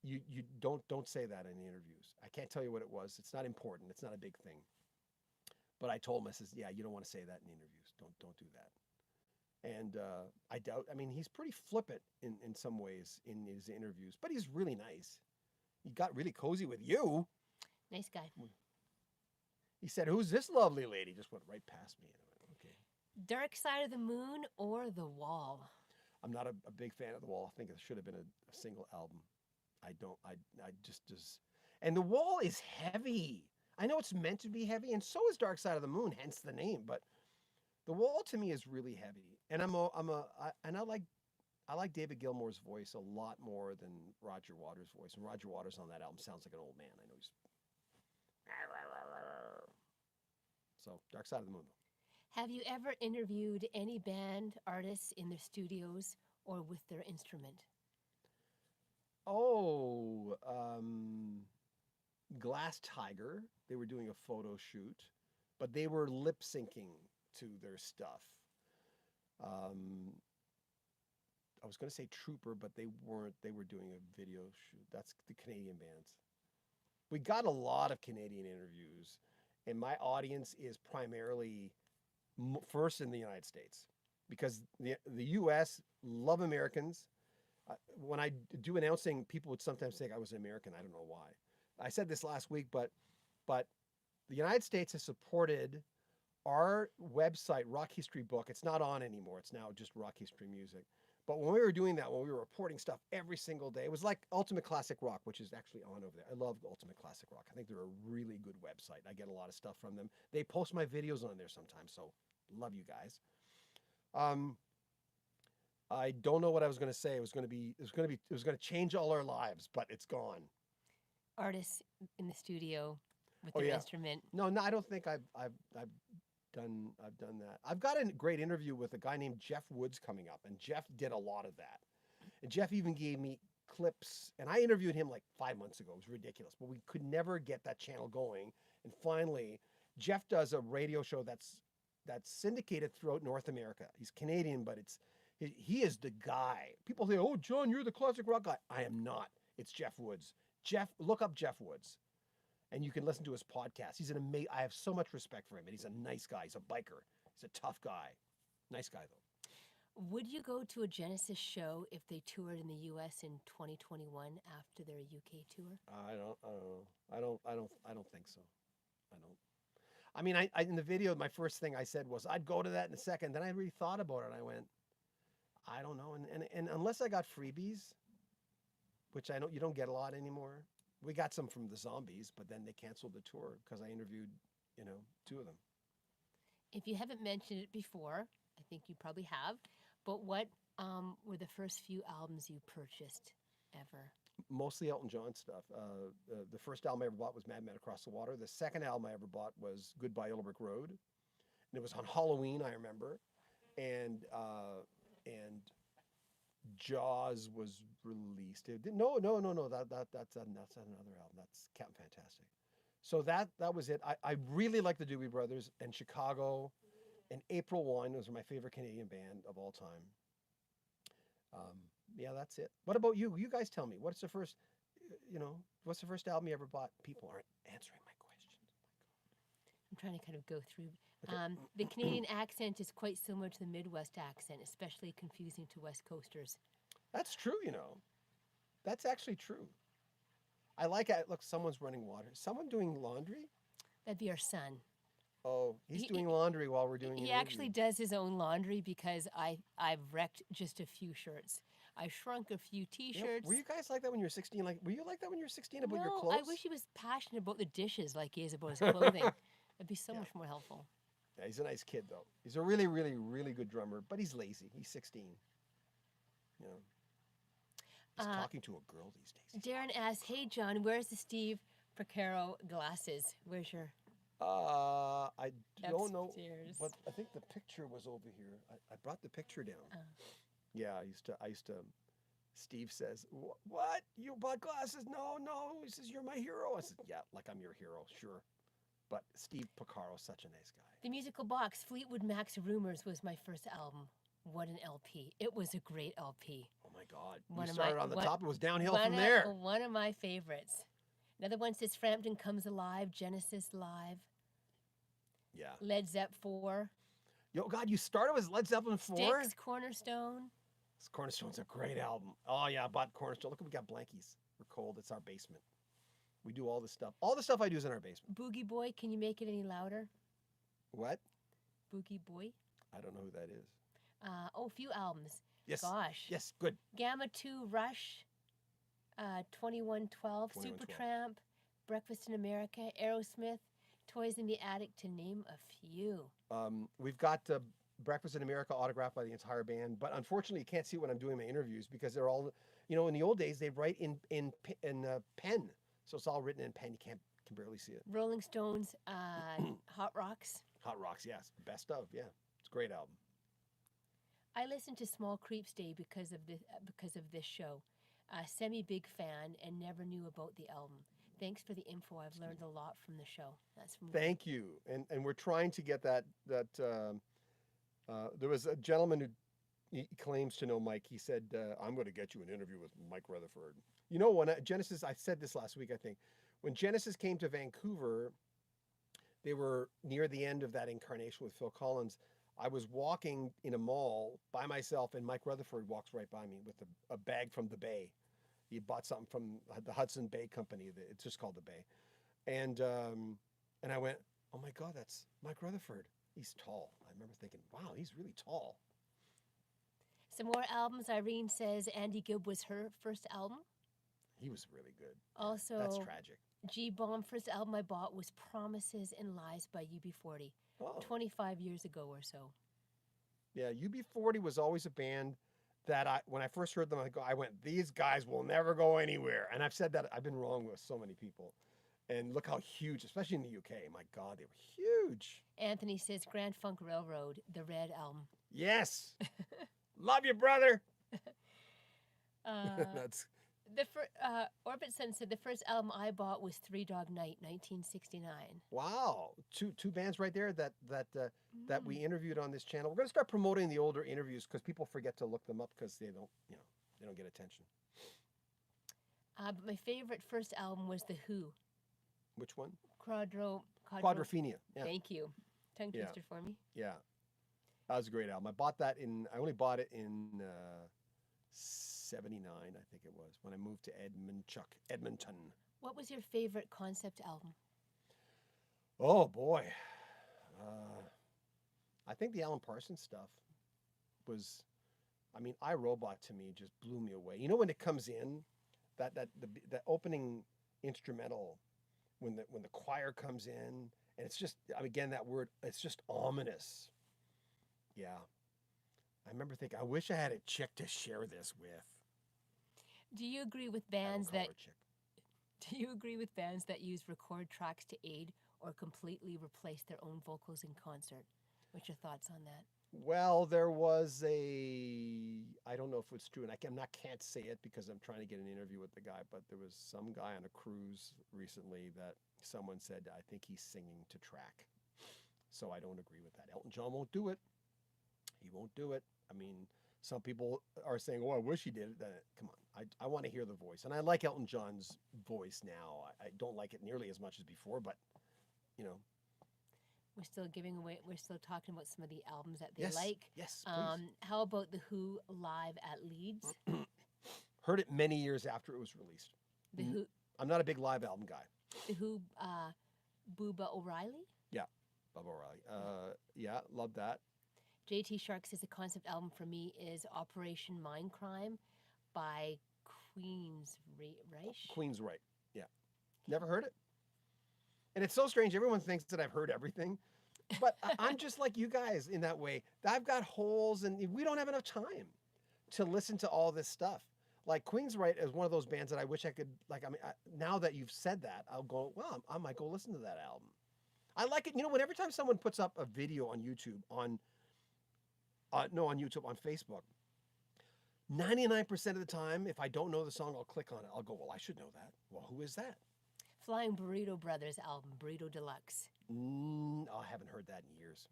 you don't say that in the interviews. I can't tell you what it was. It's not important. It's not a big thing. But I told him, I says, yeah, you don't want to say that in interviews. Don't do that. And I doubt, he's pretty flippant in some ways in his interviews, but he's really nice. He got really cozy with you. Nice guy. He said, who's this lovely lady? Just went right past me. And I went, okay. Dark Side of the Moon or The Wall? I'm not a big fan of The Wall. I think it should have been a single album. I just. And The Wall is heavy. I know it's meant to be heavy, and so is Dark Side of the Moon, hence the name, but The Wall to me is really heavy. And I like David Gilmour's voice a lot more than Roger Waters' voice. And Roger Waters on that album sounds like an old man. I know he's. So, Dark Side of the Moon. Have you ever interviewed any band artists in their studios or with their instrument? Oh, Glass Tiger. They were doing a photo shoot, but they were lip syncing to their stuff. I was going to say Trooper, but they weren't. They were doing a video shoot. That's the Canadian bands. We got a lot of Canadian interviews, and my audience is primarily first in the United States, because the U.S. love Americans. When I do announcing, people would sometimes think I was an American. I don't know why. I said this last week, but the United States has supported our website, Rock History Book. It's not on anymore. It's now just Rock History Music. But when we were doing that, when we were reporting stuff every single day, it was like Ultimate Classic Rock, which is actually on over there. I love Ultimate Classic Rock. I think they're a really good website. I get a lot of stuff from them. They post my videos on there sometimes, so love you guys. I don't know what I was going to say. It was going to change all our lives, but it's gone. Artists in the studio with their instrument. No, I don't think I've done that. I've got a great interview with a guy named Jeff Woods coming up, and Jeff did a lot of that. And Jeff even gave me clips, and I interviewed him like 5 months ago. It was ridiculous, but we could never get that channel going. And finally, Jeff does a radio show that's syndicated throughout North America. He's Canadian, but he is the guy. People say, "Oh, John, you're the classic rock guy." I am not. It's Jeff Woods. Look up Jeff Woods, and you can listen to his podcast. He's I have so much respect for him, and he's a nice guy. He's a biker. He's a tough guy. Nice guy, though. Would you go to a Genesis show if they toured in the U.S. in 2021 after their UK tour? I don't know. I don't think so. I don't. I mean, I in the video, my first thing I said was I'd go to that in a second. Then I really thought about it, and I went, I don't know. And unless I got freebies, which you don't get a lot anymore. We got some from the Zombies, but then they canceled the tour because I interviewed, 2 of them. If you haven't mentioned it before, I think you probably have, but what were the first few albums you purchased ever? Mostly Elton John stuff. The first album I ever bought was Mad Men Across the Water. The second album I ever bought was Goodbye Yellow Brick Road. And it was on Halloween, I remember. And Jaws was released. No. That's another album. That's Captain Fantastic. So that was it. I really like the Doobie Brothers and Chicago, and April Wine. Those are my favorite Canadian band of all time. Yeah, that's it. What about you? You guys tell me. What's the first? What's the first album you ever bought? People aren't answering my questions. I'm trying to kind of go through. Okay. The Canadian accent is quite similar to the Midwest accent, especially confusing to West Coasters. That's true. That's actually true. I like it. Look, someone's running water. Someone doing laundry? That'd be our son. Oh, he's doing laundry while we're doing. He actually does his own laundry because I've wrecked just a few shirts. I shrunk a few T-shirts. Were you guys like that when you were 16? Were you like that when you were 16 about your clothes? I wish he was passionate about the dishes like he is about his clothing. That'd be so much more helpful. Yeah, he's a nice kid though. He's a really, really, really good drummer, but he's lazy. He's 16. He's talking to a girl these days. Darren asks, "Hey John, where's the Steve Procaro glasses? Where's your?" I don't know, Upstairs. but I think the picture was over here. I brought the picture down. Yeah, I used to. Steve says, "What? You bought glasses? No. He says, you're my hero." I said, "Yeah, like I'm your hero, sure." But Steve Picaro's such a nice guy. The Musical Box, Fleetwood Mac's Rumors was my first album. What an LP. It was a great LP. Oh my God. You started on the top, it was downhill from One there. of my favorites. Another one says Frampton Comes Alive, Genesis Live, Yeah. Led Zepp 4, Yo, God, you started with Led Zeppelin 4? Styx, Cornerstone. Cornerstone's a great album. Oh yeah, I bought Cornerstone. Look, we got blankies. We're cold. It's our basement. We do all this stuff. All the stuff I do is in our basement. Boogie Boy, can you make it any louder? What? Boogie Boy. I don't know who that is. A few albums. Yes. Gosh. Yes, good. Gamma 2, Rush, 2112, 2112. Supertramp, Breakfast in America, Aerosmith, Toys in the Attic, to name a few. We've got Breakfast in America autographed by the entire band, but unfortunately you can't see it when I'm doing my interviews because they're all, in the old days they write in pen, so it's all written in pen. You can barely see it. Rolling Stones, Hot Rocks. Hot Rocks, yes, best of, yeah, it's a great album. I listened to Small Creeps Day because of this show. Semi-big fan and never knew about the album. Thanks for the info. I've learned a lot from the show. That's from Thank you, and we're trying to get that. There was a gentleman who he claims to know Mike. He said, "I'm going to get you an interview with Mike Rutherford." When Genesis, I said this last week, I think, when Genesis came to Vancouver, they were near the end of that incarnation with Phil Collins. I was walking in a mall by myself, and Mike Rutherford walks right by me with a bag from the Bay. He bought something from the Hudson Bay Company. It's just called the Bay. And I went, "Oh my God, that's Mike Rutherford. He's tall." I remember thinking, wow, he's really tall. Some more albums. Irene says Andy Gibb was her first album. He was really good. Also, that's tragic. G-Bomb, first album I bought was Promises and Lies by UB40, 25 years ago or so. Yeah, UB40 was always a band that when I first heard them, I went, these guys will never go anywhere. And I've said that, I've been wrong with so many people. And look how huge, especially in the UK, my God, they were huge. Anthony says Grand Funk Railroad, the Red album. Yes. Love you, brother. That's Orbit Sun said the first album I bought was Three Dog Night, 1969. Wow, two bands right there that we interviewed on this channel. We're going to start promoting the older interviews because people forget to look them up because they don't get attention. But my favorite first album was The Who. Which one? Quadrophenia. Yeah. Thank you. Tongue twister for me. Yeah, that was a great album. I only bought it in 79, I think it was, when I moved to Edmonton. What was your favorite concept album? Oh boy, I think the Alan Parsons stuff was, iRobot to me just blew me away. When it comes in, that opening instrumental, when the choir comes in, and it's just, again, that word, it's just ominous. Yeah. I remember thinking, I wish I had a chick to share this with. Do you agree with bands that use record tracks to aid or completely replace their own vocals in concert? What's your thoughts on that? Well, there was I don't know if it's true, and can't say it because I'm trying to get an interview with the guy, but there was some guy on a cruise recently that someone said, I think he's singing to track. So I don't agree with that. Elton John won't do it. He won't do it. I mean, some people are saying, oh, I wish he did it. Come on, I want to hear the voice. And I like Elton John's voice now. I don't like it nearly as much as before, but, you know. We're still talking about some of the albums that they Yes, like. yes, please. How about The Who live at Leeds? Heard it many years after it was released. The Who, I'm not a big live album guy. The Who, Booba O'Reilly? Yeah, Bubba O'Reilly. Yeah, love that. JT Shark says the concept album for me is Operation Mindcrime by Queensryche. Queensryche, yeah. Never heard it. And it's so strange. Everyone thinks that I've heard everything. But I'm just like you guys in that way. I've got holes, and we don't have enough time to listen to all this stuff. Like Queensryche is one of those bands that I wish I could, now that you've said that, I'll go, well, I might go listen to that album. I like it. You know, every time someone puts up a video on YouTube, on Facebook, 99% of the time, if I don't know the song, I'll click on it. I'll go, well, I should know that. Well, who is that? Flying Burrito Brothers album, Burrito Deluxe. I haven't heard that in years.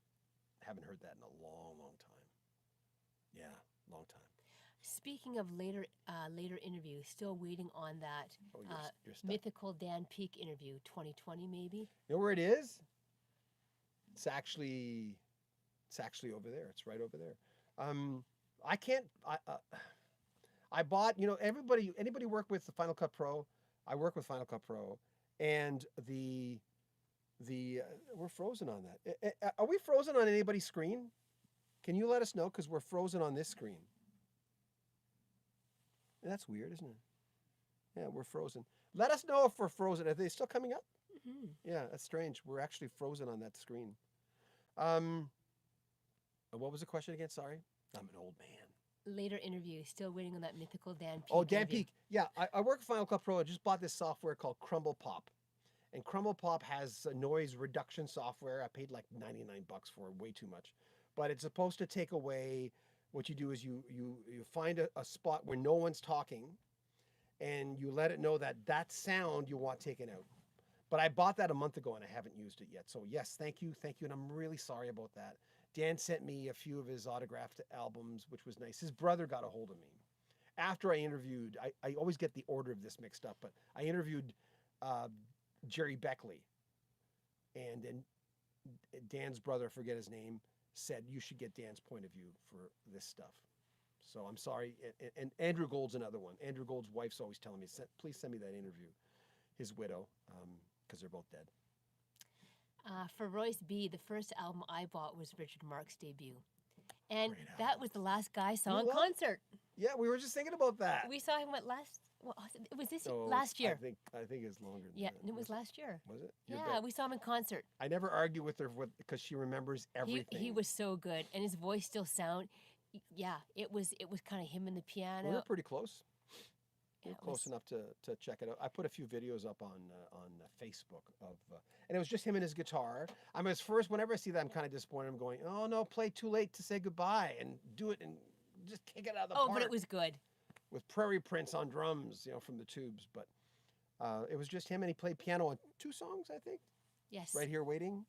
Haven't heard that in a long, long time. Yeah, long time. Speaking of later interviews, still waiting on that You're stuck. mythical Dan Peake interview, 2020 maybe. You know where it is? It's actually over there. It's right over there. I bought, anybody work with the Final Cut Pro? I work with Final Cut Pro, and we're frozen on that. Are we frozen on anybody's screen? Can you let us know? Because we're frozen on this screen. That's weird, isn't it? Yeah, we're frozen. Let us know if we're frozen. Are they still coming up? Mm-hmm. Yeah, that's strange. We're actually frozen on that screen. What was the question again? Sorry. I'm an old man. Later interview, still waiting on that mythical Dan Peake. Oh, Dan interview. Peake. Yeah, I work for Final Cut Pro. I just bought this software called Crumble Pop. And Crumble Pop has a noise reduction software. I paid like $99 for it, way too much. But it's supposed to take away, what you do is you find a spot where no one's talking, and you let it know that sound you want taken out. But I bought that a month ago and I haven't used it yet. So yes, thank you. And I'm really sorry about that. Dan sent me a few of his autographed albums, which was nice. His brother got a hold of me. After I interviewed, I always get the order of this mixed up, but I interviewed Jerry Beckley. And then Dan's brother, I forget his name, said, you should get Dan's point of view for this stuff. So I'm sorry. And Andrew Gold's another one. Andrew Gold's wife's always telling me, please send me that interview. His widow, because they're both dead. For Royce B., the first album I bought was Richard Marx's debut. And that was the last guy I saw in concert. Yeah, we were just thinking about that. We saw him last year. I think it's longer than Yeah, that. it was last year. Was it? Yeah, we saw him in concert. I never argue with her because she remembers everything. He was so good, and his voice still yeah, it was kind of him and the piano. We were pretty close. Yeah, close enough to check it out. I put a few videos up on Facebook and it was just him and his guitar. I mean, whenever I see that, I'm kind of disappointed. I'm going, oh no, play Too Late to Say Goodbye and do it and just kick it out of the park. Oh, but it was good. With Prairie Prince on drums, from the Tubes. But it was just him, and he played piano on 2 songs, I think. Yes. Right Here Waiting.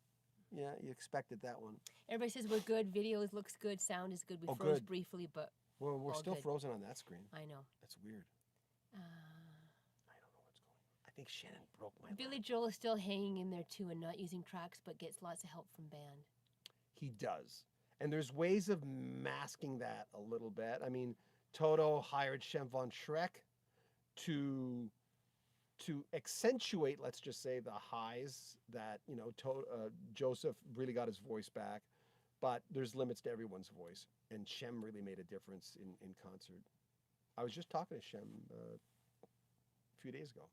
Yeah, you expected that one. Everybody says we're good. Video looks good. Sound is good. We froze briefly, but well, we're still good. Frozen on that screen. I know. That's weird. I don't know what's going on. I think Shannon broke my Billy leg. Joel is still hanging in there too and not using tracks, but gets lots of help from band. He does. And there's ways of masking that a little bit. I mean, Toto hired Shem von Schreck to accentuate, let's just say, the highs that, Joseph really got his voice back. But there's limits to everyone's voice. And Shem really made a difference in concert. I was just talking to Shem a few days ago.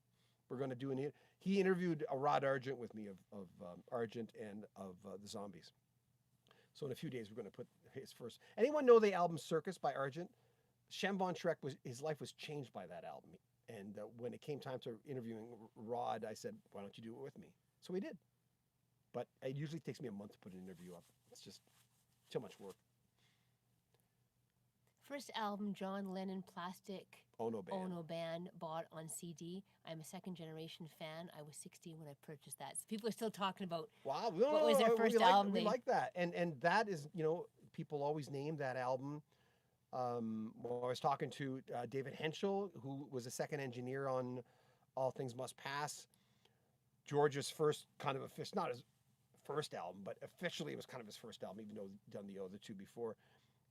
We're going to do he interviewed Rod Argent with me of Argent and of the Zombies. So in a few days, we're going to put his first. Anyone know the album Circus by Argent? Shem von Schreck his life was changed by that album. And when it came time to interviewing Rod, I said, why don't you do it with me? So we did. But it usually takes me a month to put an interview up. It's just too much work. First album, John Lennon Plastic Ono Band. Ono Band, bought on CD. I'm a second generation fan. I was 16 when I purchased that. So people are still talking about Wow. what was their first album. We like that. And that is, people always name that album. Well, I was talking to David Henschel, who was a second engineer on All Things Must Pass. George's first kind of not his first album, but officially it was kind of his first album, even though he'd done the other two before.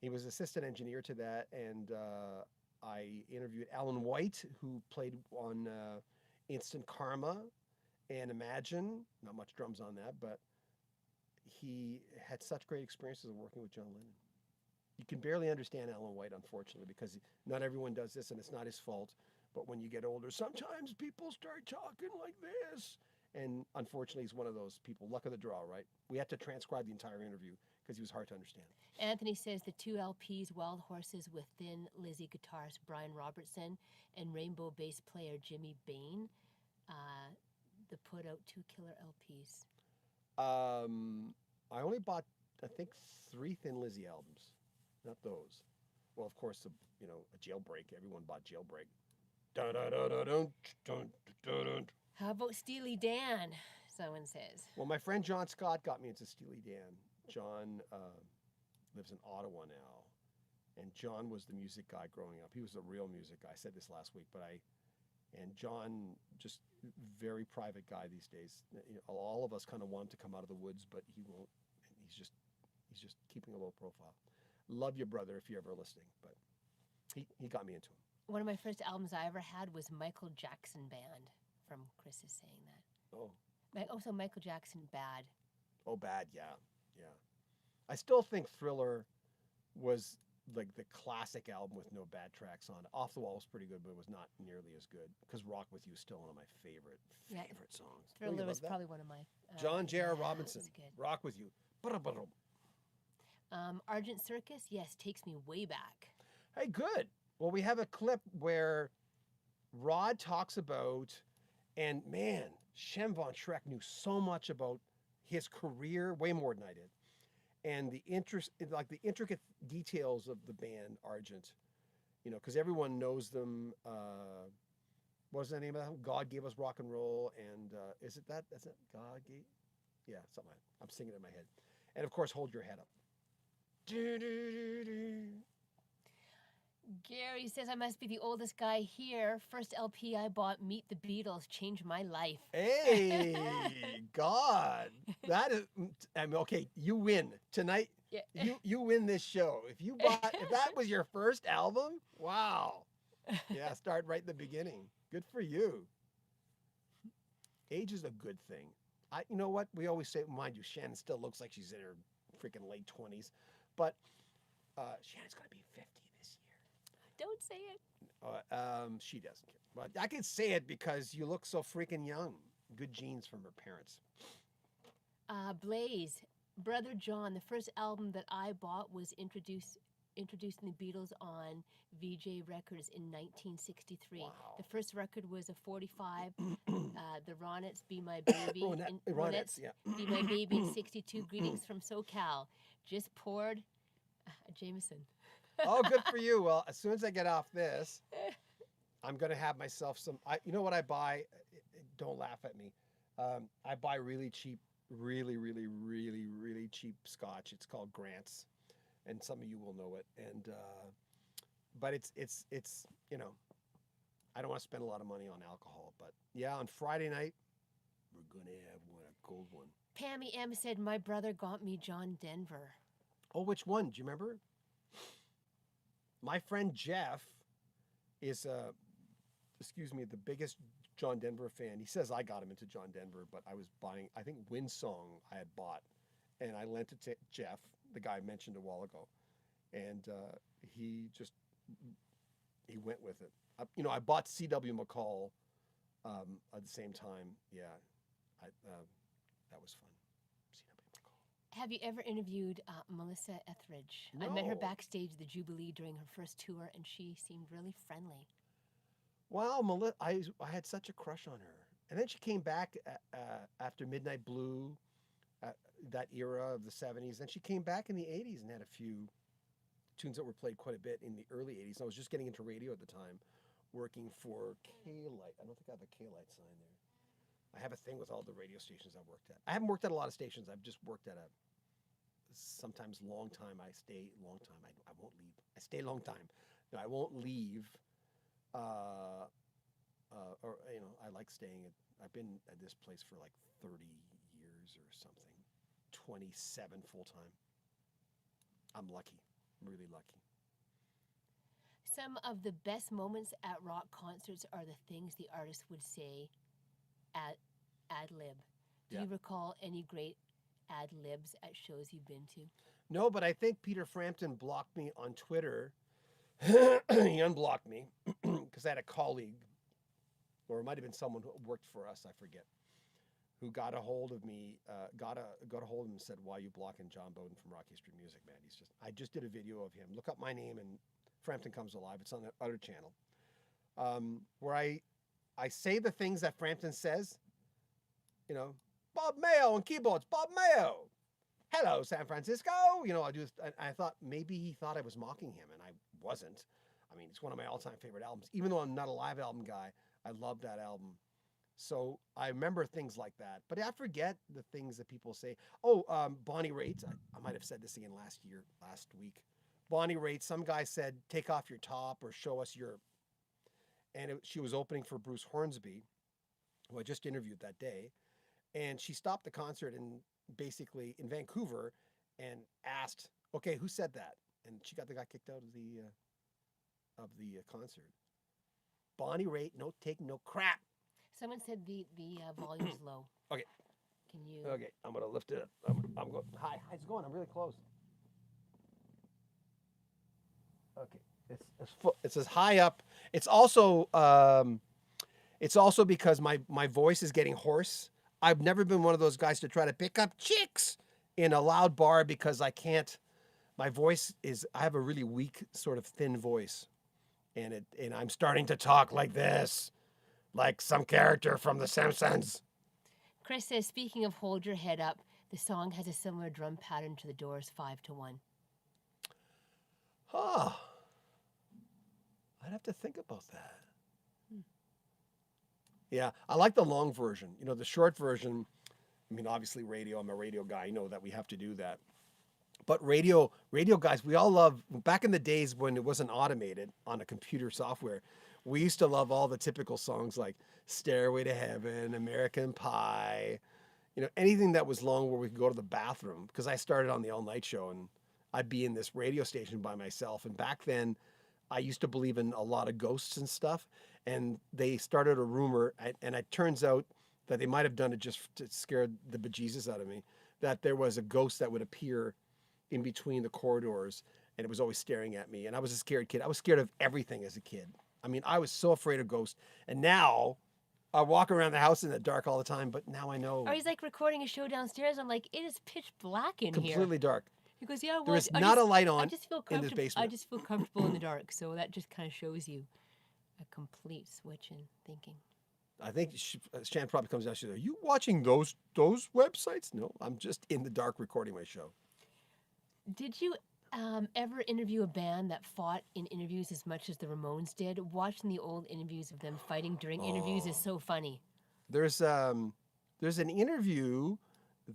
He was assistant engineer to that, and I interviewed Alan White, who played on Instant Karma and Imagine. Not much drums on that, but he had such great experiences of working with John Lennon. You can barely understand Alan White, unfortunately, because not everyone does this, and it's not his fault. But when you get older, sometimes people start talking like this. And unfortunately, he's one of those people. Luck of the draw, right? We had to transcribe the entire interview because he was hard to understand. Anthony says the two LPs, Wild Horses with Thin Lizzy guitarist Brian Robertson and Rainbow bass player Jimmy Bain, they put out 2 killer LPs. I only bought, I think, 3 Thin Lizzy albums. Not those. Well, of course, a Jailbreak. Everyone bought Jailbreak. Dun, dun, dun, dun, dun, dun, dun, dun. How about Steely Dan? Someone says. Well, my friend John Scott got me into Steely Dan. John lives in Ottawa now, and John was the music guy growing up. He was the real music guy. I said this last week, and John, just very private guy these days. All of us kind of want him to come out of the woods, but he won't. And he's just keeping a low profile. Love you, brother, if you're ever listening. But he got me into him. One of my first albums I ever had was Michael Jackson Band. From Chris is saying that. Oh. So Michael Jackson Bad. Oh, Bad, yeah. I still think Thriller was like the classic album with no bad tracks on it. Off the Wall was pretty good, but it was not nearly as good because Rock With You is still one of my favorite songs. Thriller was probably one of my... John J.R. yeah, Robinson, Rock With You. Argent Circus, yes, takes me way back. Hey, good. Well, we have a clip where Rod talks about, and man, Shem Von Schreck knew so much about his career, way more than I did. And the intricate details of the band Argent, because everyone knows them. What was the name of that? God Gave Us Rock and Roll, and is it that? That's it. God Gave. Yeah, something like that. I'm singing it in my head. And of course, Hold Your Head Up. Gary says I must be the oldest guy here. First LP I bought, Meet the Beatles, changed my life. Hey, God, that is. Okay. You win tonight. Yeah. You win this show. If that was your first album, wow. Yeah, start right in the beginning. Good for you. Age is a good thing. You know what? We always say, mind you, Shannon still looks like she's in her freaking late 20s, but Shannon's gonna be 50 this year. Don't say it. She doesn't care. But I can say it because you look so freaking young. Good genes from her parents. Blaze, Brother John, the first album that I bought was introducing the Beatles on VJ Records in 1963. Wow. The first record was a 45, the Ronettes, Be My Baby. Ronettes, yeah. Be My Baby in 62, Greetings from SoCal. Just poured a Jameson. Oh, good for you. Well, as soon as I get off this, I'm going to have myself some, you know what I buy? Don't laugh at me. I buy really cheap, really, really, really, really cheap scotch. It's called Grant's, and some of you will know it. And, but it's I don't want to spend a lot of money on alcohol, but yeah, on Friday night, we're going to have a cold one. Pammy M said, my brother got me John Denver. Oh, which one? Do you remember? My friend Jeff is, the biggest John Denver fan. He says I got him into John Denver, but I was buying, I think Windsong I had bought, and I lent it to Jeff, the guy I mentioned a while ago, and he went with it. I bought C.W. McCall at the same time. Yeah, that was fun. Have you ever interviewed Melissa Etheridge? No. I met her backstage at the Jubilee during her first tour, and she seemed really friendly. Wow, I had such a crush on her. And then she came back after Midnight Blue, that era of the 70s. Then she came back in the 80s and had a few tunes that were played quite a bit in the early 80s. I was just getting into radio at the time, working for K-Light. I don't think I have a K-Light sign there. I have a thing with all the radio stations I've worked at. I haven't worked at a lot of stations. I've just worked at a sometimes long time. I stay long time. I won't leave. I stay long time. No, I won't leave. Or I like staying at. I've been at this place for like 30 years or something. 27 full time. I'm lucky. I'm really lucky. Some of the best moments at rock concerts are the things the artist would say ad lib. Do you recall any great ad libs at shows you've been to? No, but I think Peter Frampton blocked me on Twitter. He unblocked me because I had a colleague, or it might have been someone who worked for us, I forget, who got a hold of me, got a hold of him and said, "Why are you blocking John Beaudin from Rock History Music, man? I just did a video of him. Look up my name and Frampton Comes Alive. It's on the other channel, where I say the things that Frampton says. Bob Mayo on keyboards. Bob Mayo. Hello, San Francisco. I do. I thought maybe he thought I was mocking him, and I wasn't. I mean, it's one of my all-time favorite albums. Even though I'm not a live album guy, I love that album. So I remember things like that, but I forget the things that people say. Bonnie Raitt. I might have said this again last week. Bonnie Raitt. Some guy said, "Take off your top or show us your." And she was opening for Bruce Hornsby, who I just interviewed that day, and she stopped the concert basically in Vancouver and asked, "Okay, who said that?" And she got the guy kicked out of the concert. Bonnie Raitt, no take no crap. Someone said the volume's low. Okay. Can you? Okay, I'm gonna lift it up. I'm going. Hi, how's it going? I'm really close. Okay, it's as high up. It's also because my voice is getting hoarse. I've never been one of those guys to try to pick up chicks in a loud bar because I can't. My voice is. I have a really weak, sort of thin voice, and I'm starting to talk like this. Like some character from The Simpsons. Chris says, speaking of Hold Your Head Up, the song has a similar drum pattern to The Doors' 5-1. I'd have to think about that. Yeah, I like the long version. The short version, obviously radio, I'm a radio guy. I know that we have to do that. But radio guys, we all love, back in the days when it wasn't automated on a computer software, we used to love all the typical songs like Stairway to Heaven, American Pie, anything that was long where we could go to the bathroom. Because I started on the all night show and I'd be in this radio station by myself. And back then I used to believe in a lot of ghosts and stuff. And they started a rumor, and it turns out that they might have done it just to scare the bejesus out of me, that there was a ghost that would appear in between the corridors and it was always staring at me. And I was a scared kid. I was scared of everything as a kid. I was so afraid of ghosts. And now I walk around the house in the dark all the time, but now I know. Or he's like recording a show downstairs. I'm like, it is pitch black in here. Completely dark. He goes, yeah, well, there is not a light on in this I basement. just feel comfortable in the dark. So that just kind of shows you a complete switch in thinking. I think Shannon probably comes out. She's like, "Are you watching those websites?" No, I'm just in the dark recording my show. Did you ever interview a band that fought in interviews as much as the Ramones did? Watching the old interviews of them fighting during interviews is so funny. There's an interview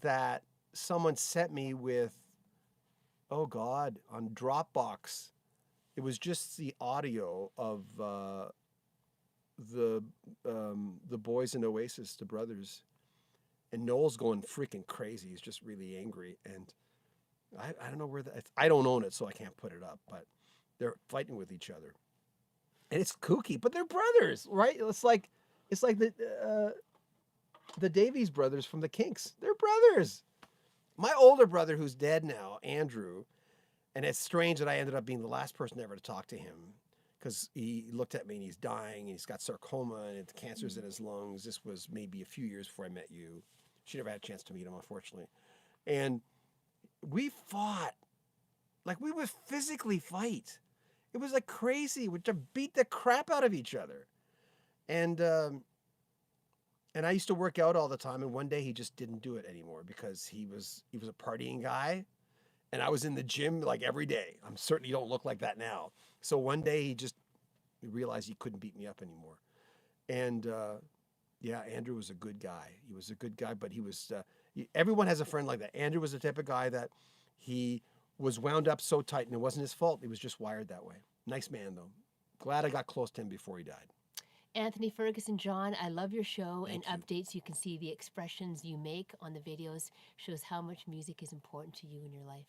that someone sent me with, on Dropbox. It was just the audio of the boys in Oasis, the brothers, and Noel's going freaking crazy. He's just really angry, and I don't know where I don't own it, so I can't put it up. But they're fighting with each other, and it's kooky. But they're brothers, right? It's like the Davies brothers from the Kinks. They're brothers. My older brother, who's dead now, Andrew, and it's strange that I ended up being the last person ever to talk to him, because he looked at me and he's dying and he's got sarcoma and the cancer's in his lungs. This was maybe a few years before I met you. She never had a chance to meet him, unfortunately. And we fought. Like, we would physically fight. It was like crazy. We would beat the crap out of each other. And I used to work out all the time. And one day he just didn't do it anymore because he was a partying guy. And I was in the gym like every day. I'm certain you don't look like that now. So one day he realized he couldn't beat me up anymore. And yeah, Andrew was a good guy. He was a good guy, but everyone has a friend like that. Andrew was the type of guy that he was wound up so tight, and it wasn't his fault. He was just wired that way. Nice man, though. Glad I got close to him before he died. Anthony Ferguson, John, I love your show Thank and updates. You can see the expressions you make on the videos. Shows how much music is important to you in your life.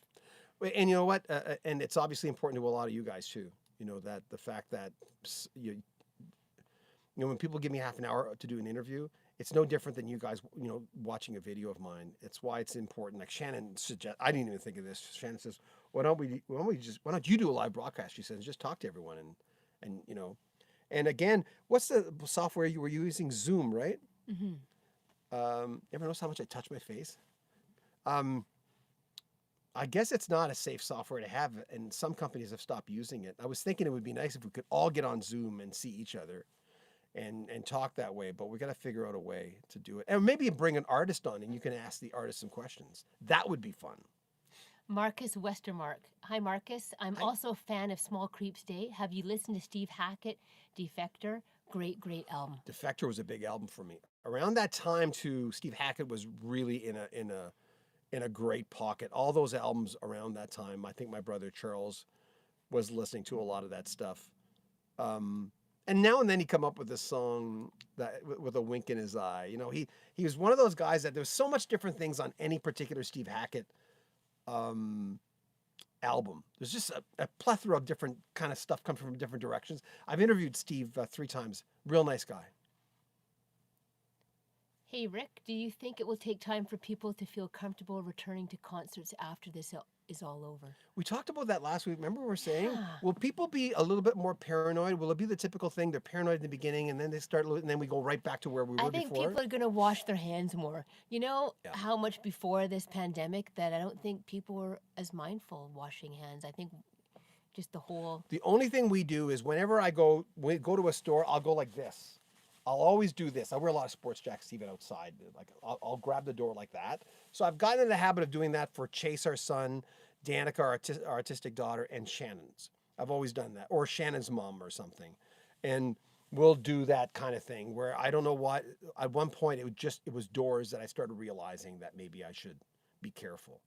And you know what? And it's obviously important to a lot of you guys too. You know, that the fact that you know, when people give me half an hour to do an interview, it's no different than you guys, you know, watching a video of mine. It's why it's important. Like Shannon I didn't even think of this. Shannon says, why don't you do a live broadcast? She says, just talk to everyone and you know. And again, what's the software you were using? Zoom, right? Mm-hmm. Ever notice how much I touch my face? I guess it's not a safe software to have, and some companies have stopped using it. I was thinking it would be nice if we could all get on Zoom and see each other and talk that way, but we got to figure out a way to do it. And maybe bring an artist on and you can ask the artist some questions. That would be fun. Marcus Westermark. Hi, Marcus. I'm also a fan of Small Creeps Day. Have you listened to Steve Hackett, Defector? Great album. Defector was a big album for me. Around that time, too, Steve Hackett was really in a great pocket. All those albums around that time, I think my brother Charles was listening to a lot of that stuff. And now and then he'd come up with this song that with a wink in his eye. You know, he was one of those guys that there's so much different things on any particular Steve Hackett album. There's just a plethora of different kind of stuff coming from different directions. I've interviewed Steve 3 times. Real nice guy. Hey, Rick, do you think it will take time for people to feel comfortable returning to concerts after this is all over? We talked about that last week. Remember we were saying, Yeah. will people be a little bit more paranoid? Will it be the typical thing? They're paranoid in the beginning and then they start, and then we go right back to where we were I think before? people are going to wash their hands more. You know Yeah. how much before this pandemic that I don't think people were as mindful of washing hands. I think just the whole... The only thing we do is whenever we go to a store, I'll go like this. I'll always do this. I wear a lot of sports jackets even outside. Like I'll grab the door like that. So I've gotten in the habit of doing that for Chase, our son, Danica, our artistic daughter, and Shannon's. I've always done that. Or Shannon's mom or something. And we'll do that kind of thing where I don't know why. At one point, it was doors that I started realizing that maybe I should be careful.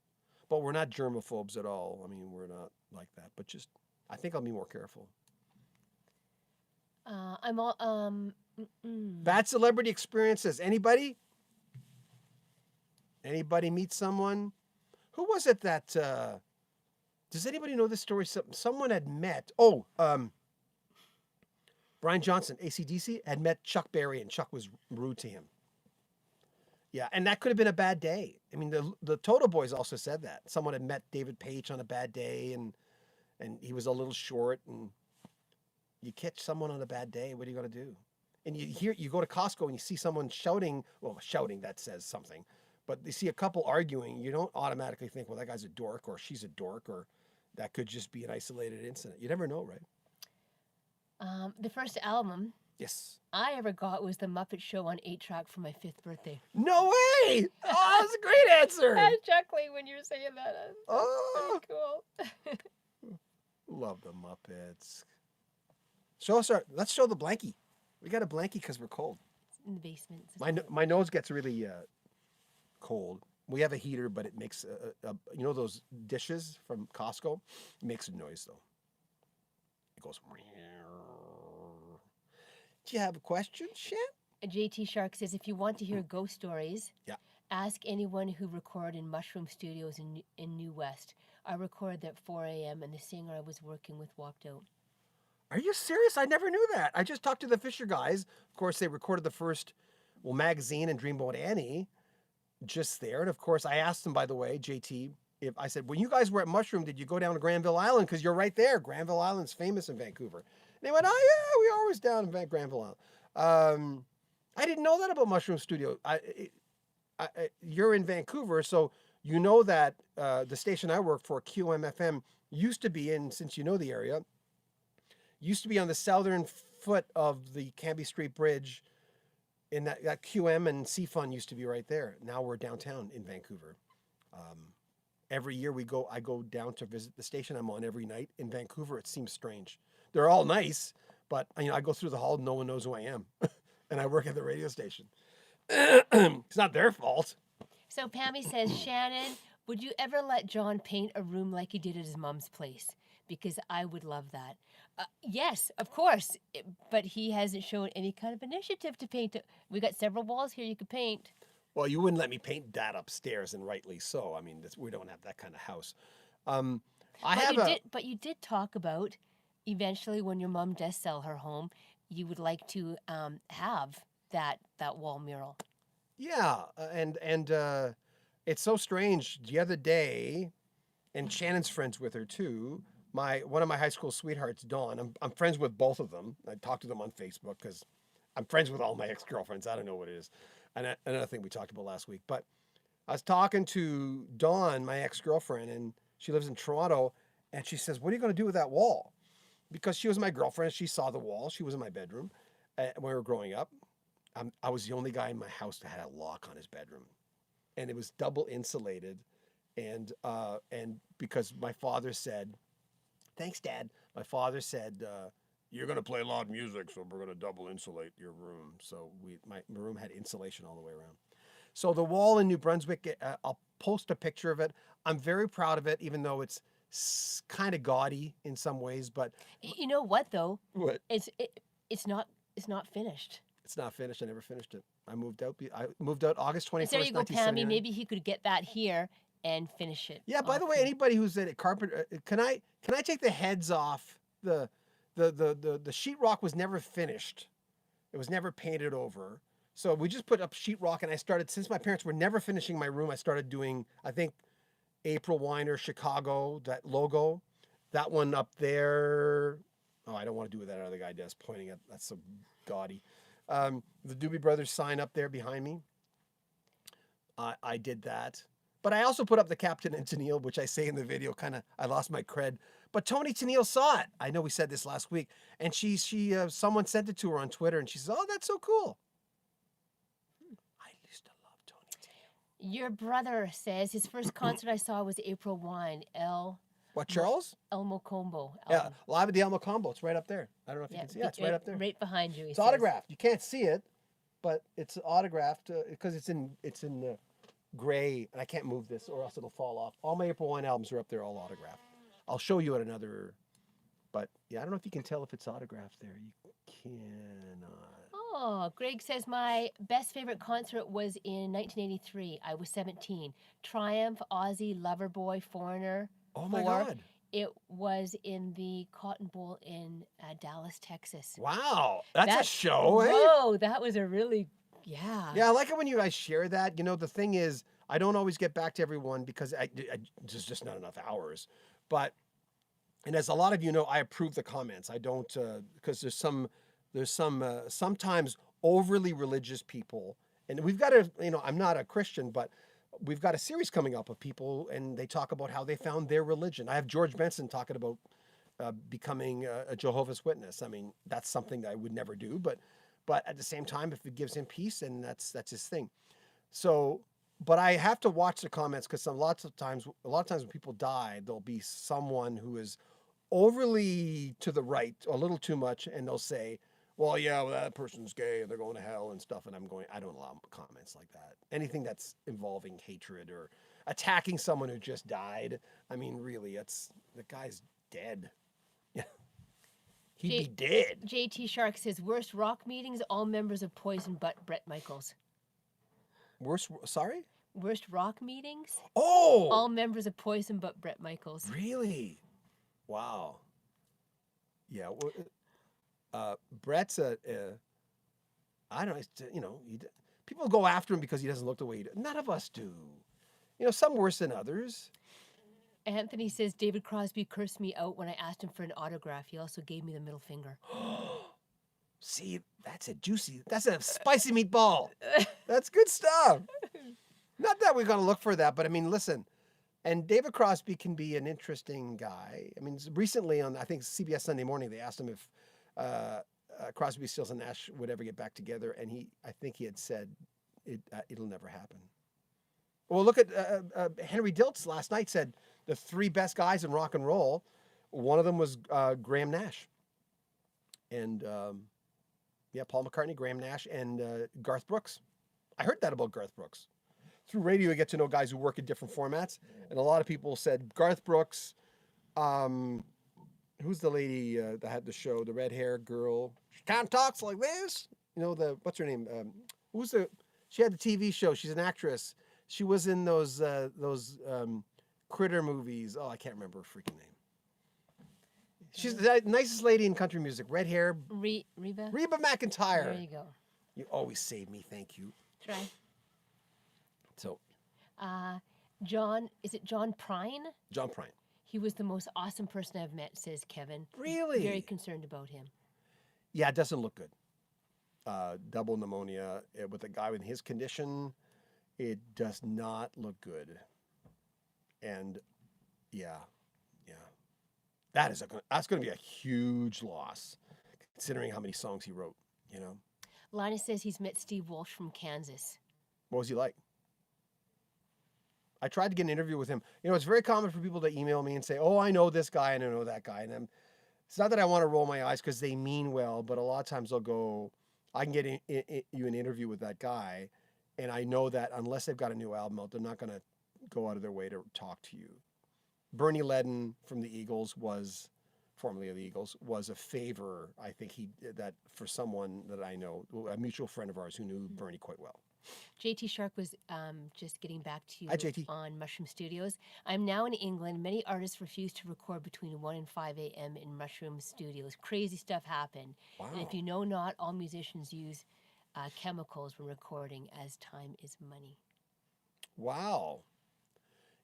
But we're not germaphobes at all. I mean, we're not like that. But just, I think I'll be more careful. I'm all... Bad celebrity experiences. Anybody? Anybody meet someone? Who was it that, does anybody know this story? Someone had met, Brian Johnson, AC/DC, had met Chuck Berry and Chuck was rude to him. Yeah, and that could have been a bad day. I mean, the Toto boys also said that. Someone had met David Page on a bad day and he was a little short, and you catch someone on a bad day, what are you going to do? And you go to Costco and you see someone shouting, that says something, but you see a couple arguing, you don't automatically think, well, that guy's a dork or she's a dork, or that could just be an isolated incident. You never know, right? The first album Yes. I ever got was The Muppet Show on 8-track for my 5th birthday. No way! Oh, that's a great answer. I was chuckling when you were saying that. Oh, Pretty cool. love the Muppets. Let's show the blankie. We got a blankie because we're cold. It's in the basement. My nose gets really cold. We have a heater, but it makes you know those dishes from Costco? It makes a noise though. It goes. Do you have a question, Shan? JT Shark says, if you want to hear ghost stories, Yeah. ask anyone who recorded in Mushroom Studios in New West. I recorded at 4 a.m. and the singer I was working with walked out. Are you serious? I never knew that. I just talked to the Fisher guys. Of course, they recorded the first magazine and Dreamboat Annie just there. And of course, I asked them, by the way, JT, if I said, when you guys were at Mushroom, did you go down to Granville Island? Because you're right there. Granville Island's famous in Vancouver. And they went, oh, yeah, we were always down in Granville Island. I didn't know that about Mushroom Studio. You're in Vancouver, so you know that the station I work for, QMFM, used to be in, since you know the area, used to be on the southern foot of the Cambie Street Bridge, in that QM and C-Fun used to be right there. Now we're downtown in Vancouver. every year I go down to visit the station I'm on every night. In Vancouver, it seems strange. They're all nice, but I go through the hall, no one knows who I am, and I work at the radio station. It's not their fault. So Pammy says, Shannon, would you ever let John paint a room like he did at his mom's place? Because I would love that. Yes, of course, but he hasn't shown any kind of initiative to paint it. We got several walls here you could paint. Well, you wouldn't let me paint that upstairs, and rightly so. I mean, we don't have that kind of house. But you did talk about eventually when your mom does sell her home, you would like to have that wall mural. Yeah, and it's so strange. The other day, and Shannon's friends with her too. One of my high school sweethearts, Dawn. I'm friends with both of them. I talk to them on Facebook because I'm friends with all my ex-girlfriends. I don't know what it is. And another thing we talked about last week. But I was talking to Dawn, my ex-girlfriend, and she lives in Toronto. And she says, "What are you going to do with that wall?" Because she was my girlfriend. She saw the wall. She was in my bedroom when we were growing up. I was the only guy in my house that had a lock on his bedroom, and it was double insulated. And because my father said, "Thanks, Dad." My father said, "You're going to play loud music, so we're going to double insulate your room." So my room had insulation all the way around. So the wall in New Brunswick, I'll post a picture of it. I'm very proud of it, even though it's kind of gaudy in some ways. But you know what though? What? It's not finished. It's not finished. I never finished it. I moved out August 21st, So there you go, Pammy. 1979. Maybe he could get that here and finish it. Yeah. By the way, anybody who's at a carpenter, can I take the heads off the sheetrock was never finished. It was never painted over. So we just put up sheetrock, and I started, since my parents were never finishing my room, I started doing, I think, April Weiner, Chicago, that logo, that one up there. Oh, I don't want to do what that other guy does, pointing at, that's so gaudy. The Doobie Brothers sign up there behind me. I did that. But I also put up the Captain and Tennille, which I say in the video, I lost my cred. But Tony Tennille saw it. I know we said this last week. And someone sent it to her on Twitter, and she says, "Oh, that's so cool." I used to love Tony Tennille. Your brother says his first concert I saw was April Wine, What, Charles? El Mocombo. Yeah, Live at the El Mocombo. It's right up there. I don't know if you can see it. Yeah, it's right up there. Right behind you. It's autographed. You can't see it, but it's autographed because it's in gray, and I can't move this or else it'll fall off. All my April Wine albums are up there, all autographed. I'll show you at another, but yeah, I don't know if you can tell if it's autographed there. You cannot. Oh, Greg says my best favorite concert was in 1983. I was 17. Triumph, Ozzy, Loverboy, Foreigner. Oh my God. It was in the Cotton Bowl in Dallas, Texas. Wow, that's a show, eh? Whoa, that was a really, yeah. Yeah, I like it when you guys share that. You know, the thing is, I don't always get back to everyone because there's just not enough hours. But, and as a lot of you know, I approve the comments. I don't, because there's some sometimes overly religious people, and we've got to, I'm not a Christian, but we've got a series coming up of people, and they talk about how they found their religion. I have George Benson talking about becoming a Jehovah's Witness. I mean, that's something that I would never do, but at the same time, if it gives him peace, and that's his thing. So, but I have to watch the comments because a lot of times when people die, there'll be someone who is overly to the right, a little too much, and they'll say, "Well, yeah, that person's gay, and they're going to hell and stuff." And I don't allow comments like that. Anything that's involving hatred or attacking someone who just died. I mean, really, the guy's dead. Yeah. He'd be dead. JT Shark says, worst rock meetings, all members of Poison but Bret Michaels. Sorry? Worst rock meetings? Oh! All members of Poison but Bret Michaels. Really? Wow. Yeah. Brett's I don't know, people go after him because he doesn't look the way he does. None of us do. Some worse than others. Anthony says, David Crosby cursed me out when I asked him for an autograph. He also gave me the middle finger. See, that's a spicy meatball. That's good stuff. Not that we're going to look for that, but I mean, listen, and David Crosby can be an interesting guy. I mean, recently on, I think, CBS Sunday Morning, they asked him if Crosby, Stills, and Nash would ever get back together, and I think he had said it'll never happen. Well, look at Henry Diltz last night said the 3 best guys in rock and roll. One of them was Graham Nash. And Paul McCartney, Graham Nash, and Garth Brooks. I heard that about Garth Brooks. Through radio, you get to know guys who work in different formats. And a lot of people said Garth Brooks, who's the lady that had the show, the red hair girl? She kind of talks like this. You know, what's her name? She had the TV show. She's an actress. She was in those Critter movies. Oh, I can't remember her freaking name. She's the nicest lady in country music. Red hair. Reba? Reba McEntire. There you go. You always save me. Thank you. Try. So. John, is it John Prine? John Prine. He was the most awesome person I've met, says Kevin. Really? Very concerned about him. Yeah, it doesn't look good. Double pneumonia with a guy with his condition, it does not look good. And yeah, that's going to be a huge loss, considering how many songs he wrote. You know. Linus says he's met Steve Walsh from Kansas. What was he like? I tried to get an interview with him. You know, it's very common for people to email me and say, "Oh, I know this guy and I know that guy," and it's not that I want to roll my eyes because they mean well, but a lot of times they'll go, I can get you an interview with that guy, and I know that unless they've got a new album out, they're not going to go out of their way to talk to you. Bernie Ledden from the Eagles formerly of the Eagles, was a favor, I think he did that for someone that I know, a mutual friend of ours who knew Bernie quite well. JT Shark was just getting back to you Hi, JT. on Mushroom Studios. I'm now in England. Many artists refuse to record between 1 and 5 a.m. in Mushroom Studios. Crazy stuff happened. Wow. And if you know not, all musicians use chemicals when recording, as time is money. Wow.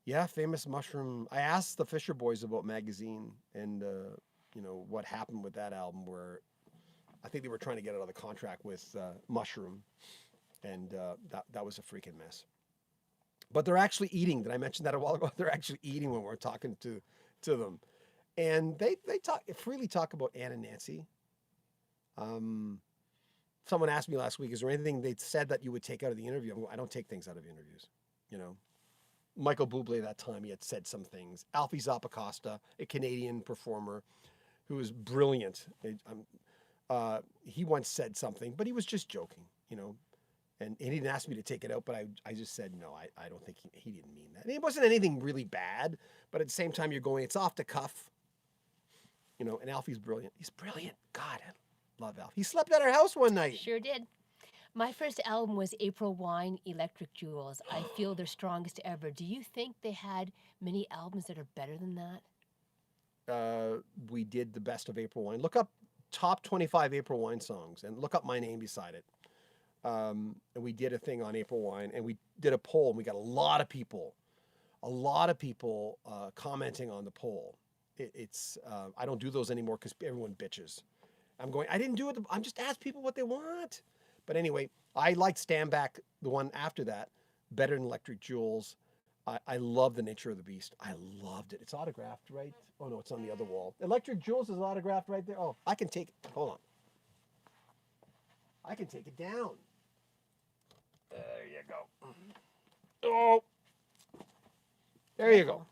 Yeah, famous mushroom. I asked the Fisher Boys about Magazine and, what happened with that album where I think they were trying to get out of the contract with Mushroom. And that was a freaking mess. But they're actually eating. Did I mention that a while ago? They're actually eating when we're talking to them. And they freely talk about Ann and Nancy. Someone asked me last week, is there anything they said that you would take out of the interview? I don't take things out of interviews, Michael Bublé that time, he had said some things. Alfie Zappacosta, a Canadian performer who was brilliant. He once said something, but he was just joking, And he didn't ask me to take it out, but I just said, no, I don't think he didn't mean that. And it wasn't anything really bad, but at the same time, you're going, it's off the cuff. And Alfie's brilliant. He's brilliant. God, I love Alfie. He slept at our house one night. Sure did. My first album was April Wine, Electric Jewels. I feel their strongest ever. Do you think they had many albums that are better than that? We did the best of April Wine. Look up top 25 April Wine songs and look up my name beside it. And we did a thing on April Wine, and we did a poll, and we got a lot of people commenting on the poll. I don't do those anymore because everyone bitches. I didn't do it. I'm just asking people what they want. But anyway, I liked Stand Back, the one after that, better than Electric Jewels. I love The Nature of the Beast. I loved it. It's autographed, right? Oh, no, it's on the other wall. Electric Jewels is autographed right there. Oh, I can take it. Hold on. I can take it down. There you go. Oh, there you go.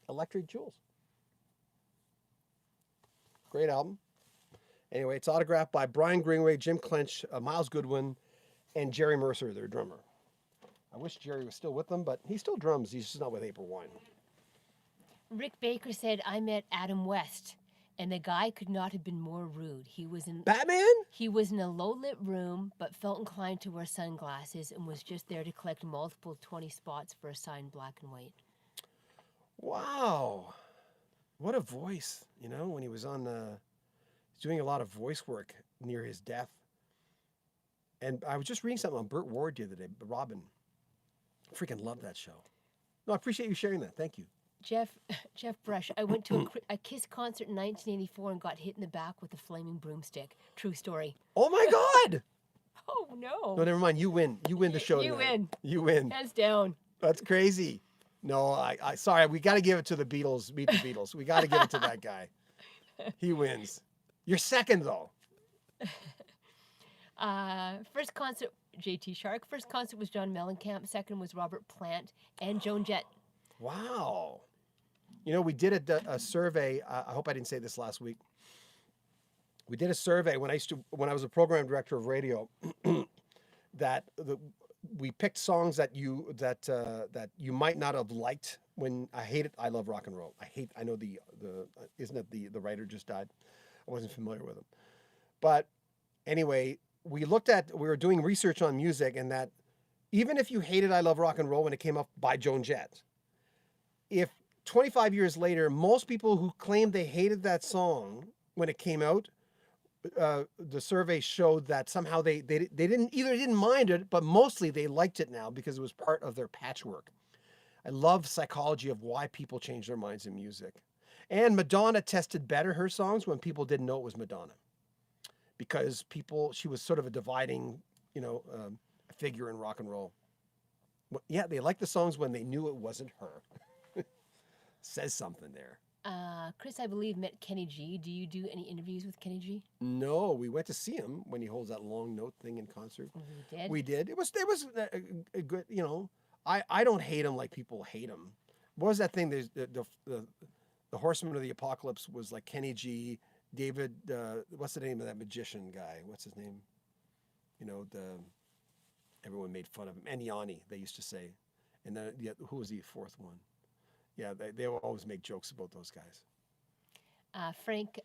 Electric Jewels. Great album. Anyway, it's autographed by Brian Greenway, Jim Clench, Miles Goodwin, and Jerry Mercer, their drummer. I wish Jerry was still with them, but he still drums. He's just not with April Wine. Rick Baker said, I met Adam West, and the guy could not have been more rude. He was in Batman? He was in a low-lit room, but felt inclined to wear sunglasses and was just there to collect multiple 20 spots for a signed black and white. Wow. What a voice, when he was doing a lot of voice work near his death. And I was just reading something on Burt Ward the other day, Robin. Freaking love that show. No, I appreciate you sharing that. Thank you. Jeff Brush, I went to a Kiss concert in 1984 and got hit in the back with a flaming broomstick. True story. Oh my God! Oh no. No, never mind. You win. You win the show You tonight. win. You win. Hands down. That's crazy. No, I sorry. We got to give it to the Beatles. Meet the Beatles. We got to give it to that guy. He wins. You're second though. First concert JT Shark. First concert was John Mellencamp. Second was Robert Plant and Joan Jett. Wow. You know, we did a survey. I hope I didn't say this last week. We did a survey when I was a program director of radio. We picked songs that you might not have liked. When I love rock and roll. I know the isn't it the writer just died? I wasn't familiar with him, but anyway, we were doing research on music, and that even if you hated I Love Rock and Roll when it came up by Joan Jett, if 25 years later, most people who claimed they hated that song when it came out, the survey showed that somehow they didn't mind it, but mostly they liked it now because it was part of their patchwork. I love psychology of why people change their minds in music. And Madonna tested better her songs when people didn't know it was Madonna, because she was sort of a dividing, figure in rock and roll. Yeah, they liked the songs when they knew it wasn't her. Says something there. Chris, I believe, met Kenny G. Do you do any interviews with Kenny G? No, we went to see him when he holds that long note thing in concert. We did. We did. It was a good, I don't hate him like people hate him. What was that thing? There's the Horseman of the Apocalypse was like Kenny G, David. What's the name of that magician guy? What's his name? Everyone made fun of him. Eniani, they used to say. And then who was the fourth one? Yeah, they will always make jokes about those guys. Frank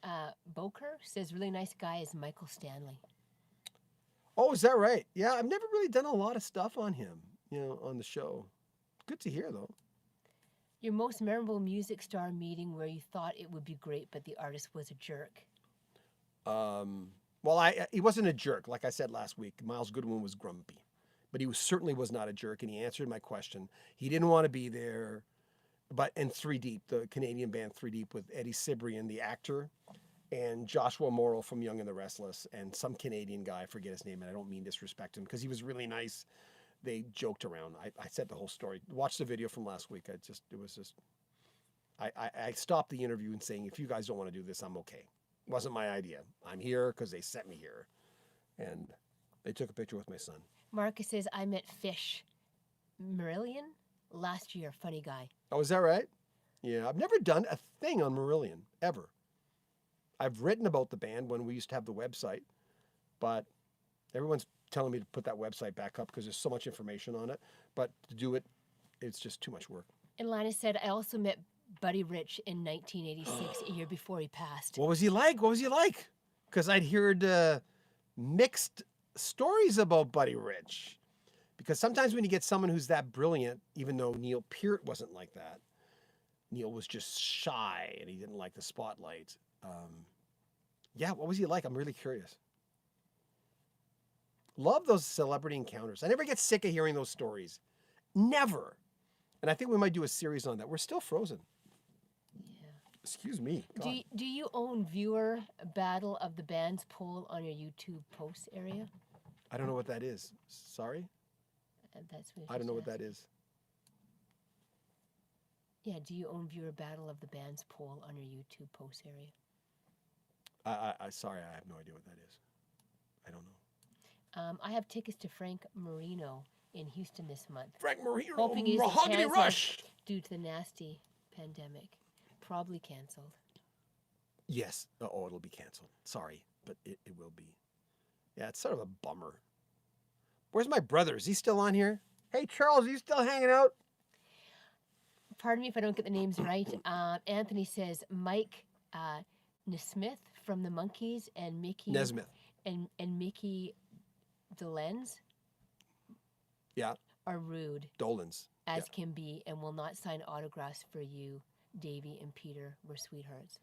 Boker says, really nice guy is Michael Stanley. Oh, is that right? Yeah, I've never really done a lot of stuff on him, on the show. Good to hear, though. Your most memorable music star meeting where you thought it would be great, but the artist was a jerk. Well, he wasn't a jerk. Like I said last week, Miles Goodwin was grumpy, but he certainly was not a jerk, and he answered my question. He didn't want to be there. But in 3 Deep, the Canadian band 3 Deep with Eddie Cibrian, the actor, and Joshua Morrow from Young and the Restless, and some Canadian guy, I forget his name, and I don't mean disrespect him because he was really nice. They joked around. I said the whole story. Watch the video from last week. I stopped the interview and saying, if you guys don't want to do this, I'm okay. It wasn't my idea. I'm here because they sent me here. And they took a picture with my son. Marcus says, I met Fish Marillion last year. Funny guy. Oh, is that right? Yeah, I've never done a thing on Marillion, ever. I've written about the band when we used to have the website, but everyone's telling me to put that website back up because there's so much information on it. But to do it, it's just too much work. And Lana said, I also met Buddy Rich in 1986, a year before he passed. What was he like? Because I'd heard mixed stories about Buddy Rich. Because sometimes when you get someone who's that brilliant, even though Neil Peart wasn't like that, Neil was just shy and he didn't like the spotlight. What was he like? I'm really curious. Love those celebrity encounters. I never get sick of hearing those stories. Never. And I think we might do a series on that. We're still frozen. Yeah. Excuse me. Do you own viewer Battle of the Bands poll on your YouTube posts area? I don't know what that is. Sorry? That's what I don't know what that is. Yeah, do you own viewer Battle of the Bands poll on your YouTube post area? Sorry, I have no idea what that is. I don't know. I have tickets to Frank Marino in Houston this month. Frank Marino, hoping he's Mahogany Rush! Due to the nasty pandemic. Probably canceled. Yes. Oh, it'll be canceled. Sorry, but it will be. Yeah, it's sort of a bummer. Where's my brother? Is he still on here? Hey, Charles, are you still hanging out? Pardon me if I don't get the names right. Anthony says Mike Nesmith from the Monkees and Mickey Nesmith. And Mickey Dolenz. Yeah. Are rude. Dolenz. As can be, and will not sign autographs for you. Davey and Peter were sweethearts.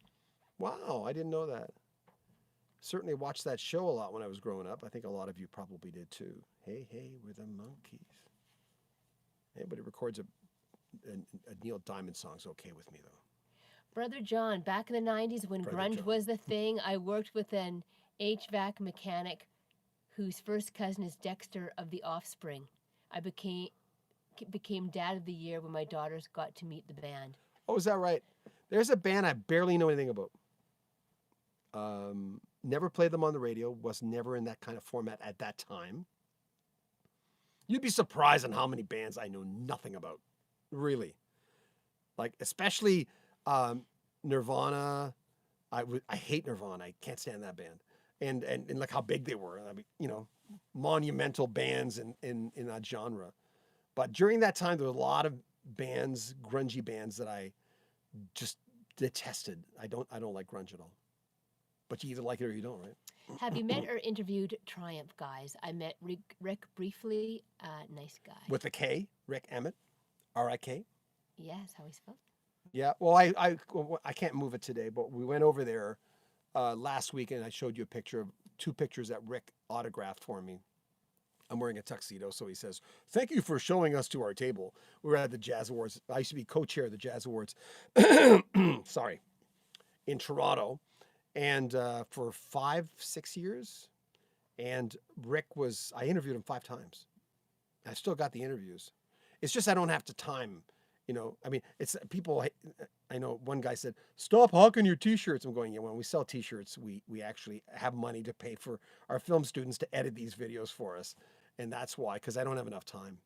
Wow, I didn't know that. Certainly watched that show a lot when I was growing up. I think a lot of you probably did too. Hey, we're the Monkees. Anybody records a Neil Diamond song's okay with me, though. Brother John, back in the 90s when grunge was the thing, I worked with an HVAC mechanic whose first cousin is Dexter of The Offspring. I became dad of the year when my daughters got to meet the band. Oh, is that right? There's a band I barely know anything about. Never played them on the radio, was never in that kind of format at that time. You'd be surprised on how many bands I know nothing about. Really. Like, especially Nirvana. I hate Nirvana. I can't stand that band. And like how big they were. I mean, monumental bands in that genre. But during that time, there were a lot of bands, grungy bands, that I just detested. I don't like grunge at all. But you either like it or you don't, right? Have you met or interviewed Triumph guys? I met Rick briefly. Nice guy. With the K, Rick Emmett, R-I-K. Yeah, that's how he's spelled. Yeah. Well, I can't move it today, but we went over there last week, and I showed you a picture of 2 pictures that Rick autographed for me. I'm wearing a tuxedo, so he says, "Thank you for showing us to our table." We were at the Jazz Awards. I used to be co-chair of the Jazz Awards. Sorry, in Toronto, and for 5-6 years. And Rick I interviewed him 5 times. I still got the interviews. It's just I don't have the time. I mean, it's people. I know one guy said, "Stop hawking your T-shirts." I'm going, yeah. When we sell T-shirts, we actually have money to pay for our film students to edit these videos for us, and that's why. Because I don't have enough time.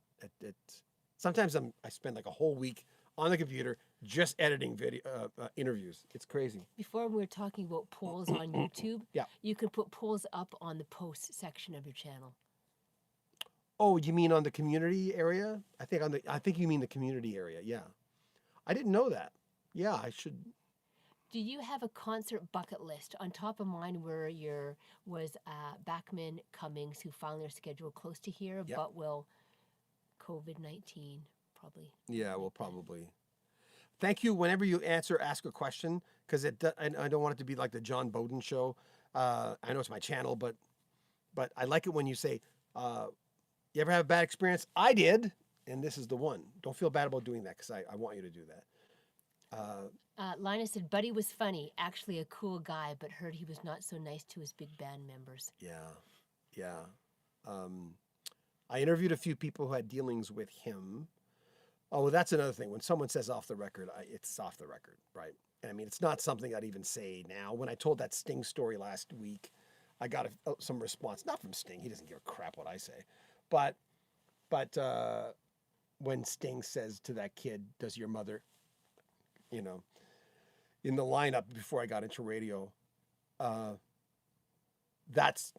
Sometimes I spend like a whole week on the computer just editing video interviews. It's crazy. Before we were talking about polls on YouTube. Yeah. You could put polls up on the post section of your channel. Oh, you mean on the community area? I think you mean the community area. Yeah. I didn't know that. Yeah, I should. Do you have a concert bucket list? On top of mine was Bachman Cummings, who found their schedule close to here, Yep. but will COVID-19 probably. Yeah, well, probably. Thank you. Whenever you ask a question, because I don't want it to be like the John Beaudin show. I know it's my channel, but I like it when you say, "You ever have a bad experience?" I did, and this is the one. Don't feel bad about doing that, because I want you to do that. Linus said, Buddy was funny, actually a cool guy, but heard he was not so nice to his big band members. Yeah. I interviewed a few people who had dealings with him. Oh, well, that's another thing. When someone says off the record, it's off the record, right? And I mean, it's not something I'd even say now. When I told that Sting story last week, I got some response, not from Sting. He doesn't give a crap what I say. But when Sting says to that kid, "Does your mother," in the lineup before I got into radio, that's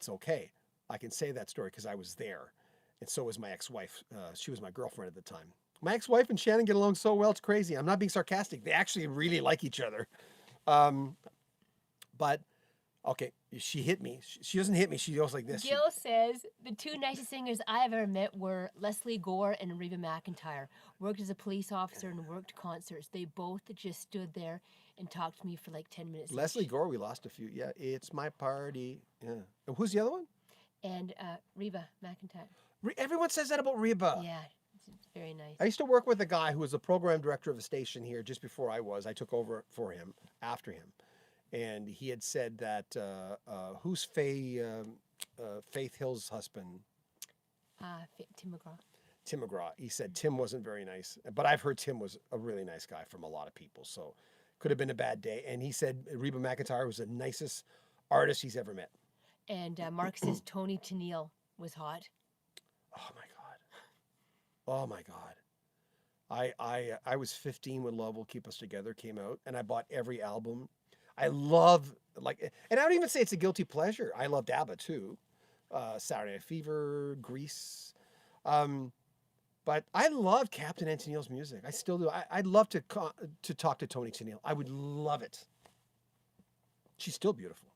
okay. I can say that story because I was there, and so was my ex-wife. She was my girlfriend at the time. My ex-wife and Shannon get along so well, it's crazy. I'm not being sarcastic. They actually really like each other. But okay, she hit me. She doesn't hit me. She goes like this. Gil says, the 2 nicest singers I've ever met were Leslie Gore and Reba McEntire. Worked as a police officer and worked concerts. They both just stood there and talked to me for like 10 minutes. Leslie Gore, we lost a few. Yeah, it's my party. Yeah. And who's the other one? And Reba McEntire. Everyone says that about Reba. Yeah, it's very nice. I used to work with a guy who was the program director of a station here just before I was. I took over for him after him. And he had said that, who's Faith Hill's husband? Tim McGraw. Tim McGraw. He said Tim wasn't very nice. But I've heard Tim was a really nice guy from a lot of people. So could have been a bad day. And he said Reba McEntire was the nicest artist he's ever met. And Mark says Tony Tennille was hot. Oh, my God. I was 15 when Love Will Keep Us Together came out. And I bought every album. I love, and I don't even say it's a guilty pleasure. I loved ABBA too. Saturday Night Fever, Grease. But I love Captain Ed Tennille's music. I still do. I'd love to talk to Tony Tennille. I would love it. She's still beautiful.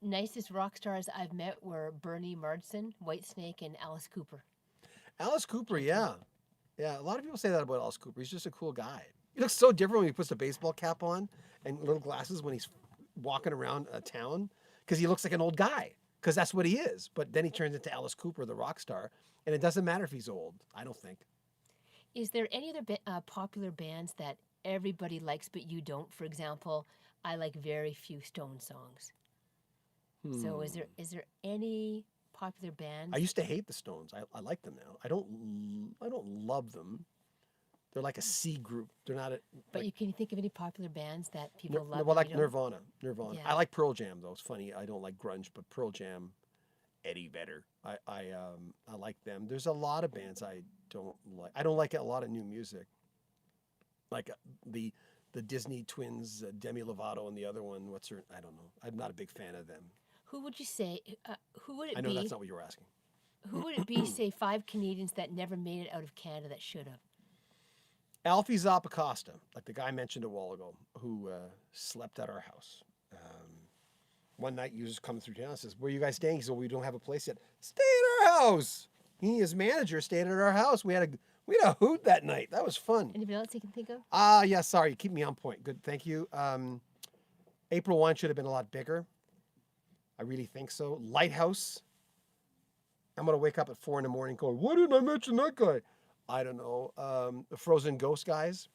Nicest rock stars I've met were Bernie Marsden, Whitesnake, and Alice Cooper. Alice Cooper, yeah. Yeah, a lot of people say that about Alice Cooper. He's just a cool guy. He looks so different when he puts a baseball cap on and little glasses when he's walking around a town, because he looks like an old guy, because that's what he is. But then he turns into Alice Cooper, the rock star, and it doesn't matter if he's old, I don't think. Is there any other popular bands that everybody likes but you don't? For example, I like very few Stone songs. So is there any popular bands? I used to hate the Stones. I like them now. I don't love them. They're like a C group. They're not a. But can you think of any popular bands that people love? Well, like Nirvana. Yeah. I like Pearl Jam though. It's funny. I don't like grunge, but Pearl Jam Eddie Vedder. I like them. There's a lot of bands I don't like. I don't like a lot of new music. Like the Disney twins, Demi Lovato, and the other one. What's her? I don't know. I'm not a big fan of them. Who would you say? Who would it be? I know that's not what you were asking. Who would it be? Say 5 Canadians that never made it out of Canada that should have. Alfie Zappacosta, like the guy I mentioned a while ago, who slept at our house. One night, he was coming through town and says, "Where are you guys staying?" He said, "We don't have a place yet." "Stay at our house." He and his manager stayed at our house. We had a hoot that night. That was fun. Anybody else you can think of? Yeah, sorry. Keep me on point. Good, thank you. April 1 should have been a lot bigger. I really think so. Lighthouse. I'm going to wake up at 4 a.m. going, "Why didn't I mention that guy?" I don't know. The Frozen Ghost guys.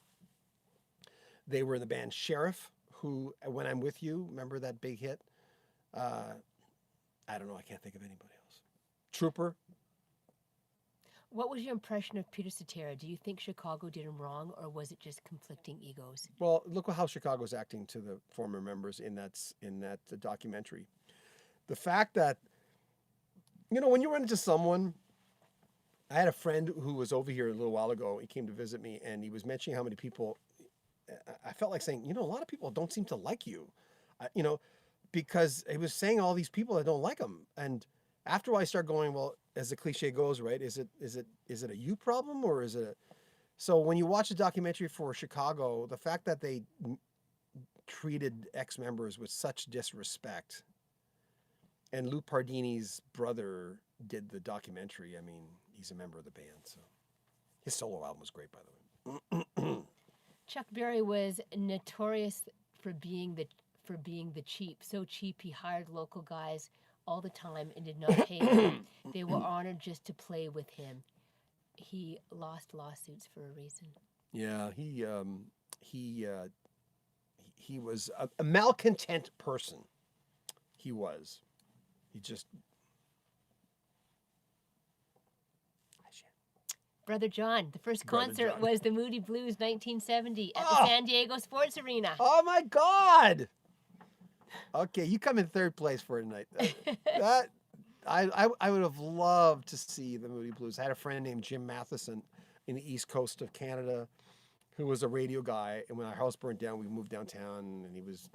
They were in the band Sheriff, who, When I'm With You, remember that big hit? I don't know. I can't think of anybody else. Trooper. What was your impression of Peter Cetera? Do you think Chicago did him wrong, or was it just conflicting egos? Well, look how Chicago's acting to the former members in that documentary. The fact that, when you run into someone, I had a friend who was over here a little while ago. He came to visit me, and he was mentioning how many people. I felt like saying, a lot of people don't seem to like you, because he was saying all these people that don't like him. And after I start going, well, as the cliche goes, right? Is it a you problem, or is it a... So when you watch a documentary for Chicago, the fact that they treated ex-members with such disrespect, and Lou Pardini's brother did the documentary. I mean, he's a member of the band, so his solo album was great, by the way. Chuck Berry was notorious for being the cheap. So cheap, he hired local guys all the time and did not pay them. They were honored just to play with him. He lost lawsuits for a reason. Yeah, he was a malcontent person. He was. He just... Brother John, the first Brother concert John. was the Moody Blues 1970 at the San Diego Sports Arena. Oh my God! Okay, you come in third place for tonight. I would have loved to see the Moody Blues. I had a friend named Jim Matheson in the east coast of Canada who was a radio guy, and when our house burned down, we moved downtown, and he was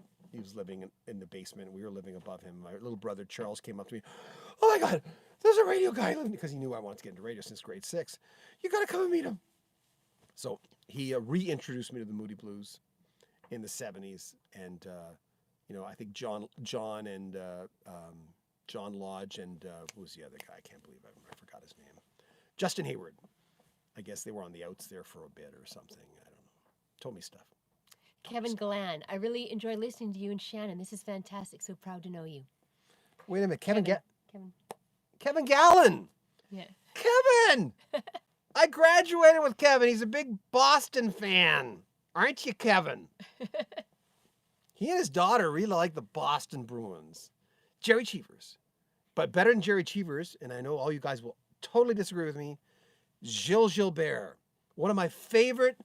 living in the basement. We were living above him. My little brother Charles came up to me. "Oh my God, there's a radio guy living," because he knew I wanted to get into radio since grade 6. "You got to come and meet him." So he reintroduced me to the Moody Blues in the 70s, and I think John and John Lodge and who was the other guy? I can't believe I forgot his name. Justin Hayward. I guess they were on the outs there for a bit or something. I don't know. Told me stuff. Kevin Galan, I really enjoy listening to you and Shannon. This is fantastic. So proud to know you. Wait a minute, Kevin Kevin. Gallen. Yeah. Kevin! I graduated with Kevin. He's a big Boston fan. Aren't you, Kevin? He and his daughter really like the Boston Bruins. Jerry Cheevers. But better than Jerry Cheevers, and I know all you guys will totally disagree with me, Gilles Gilbert. One of my favorite,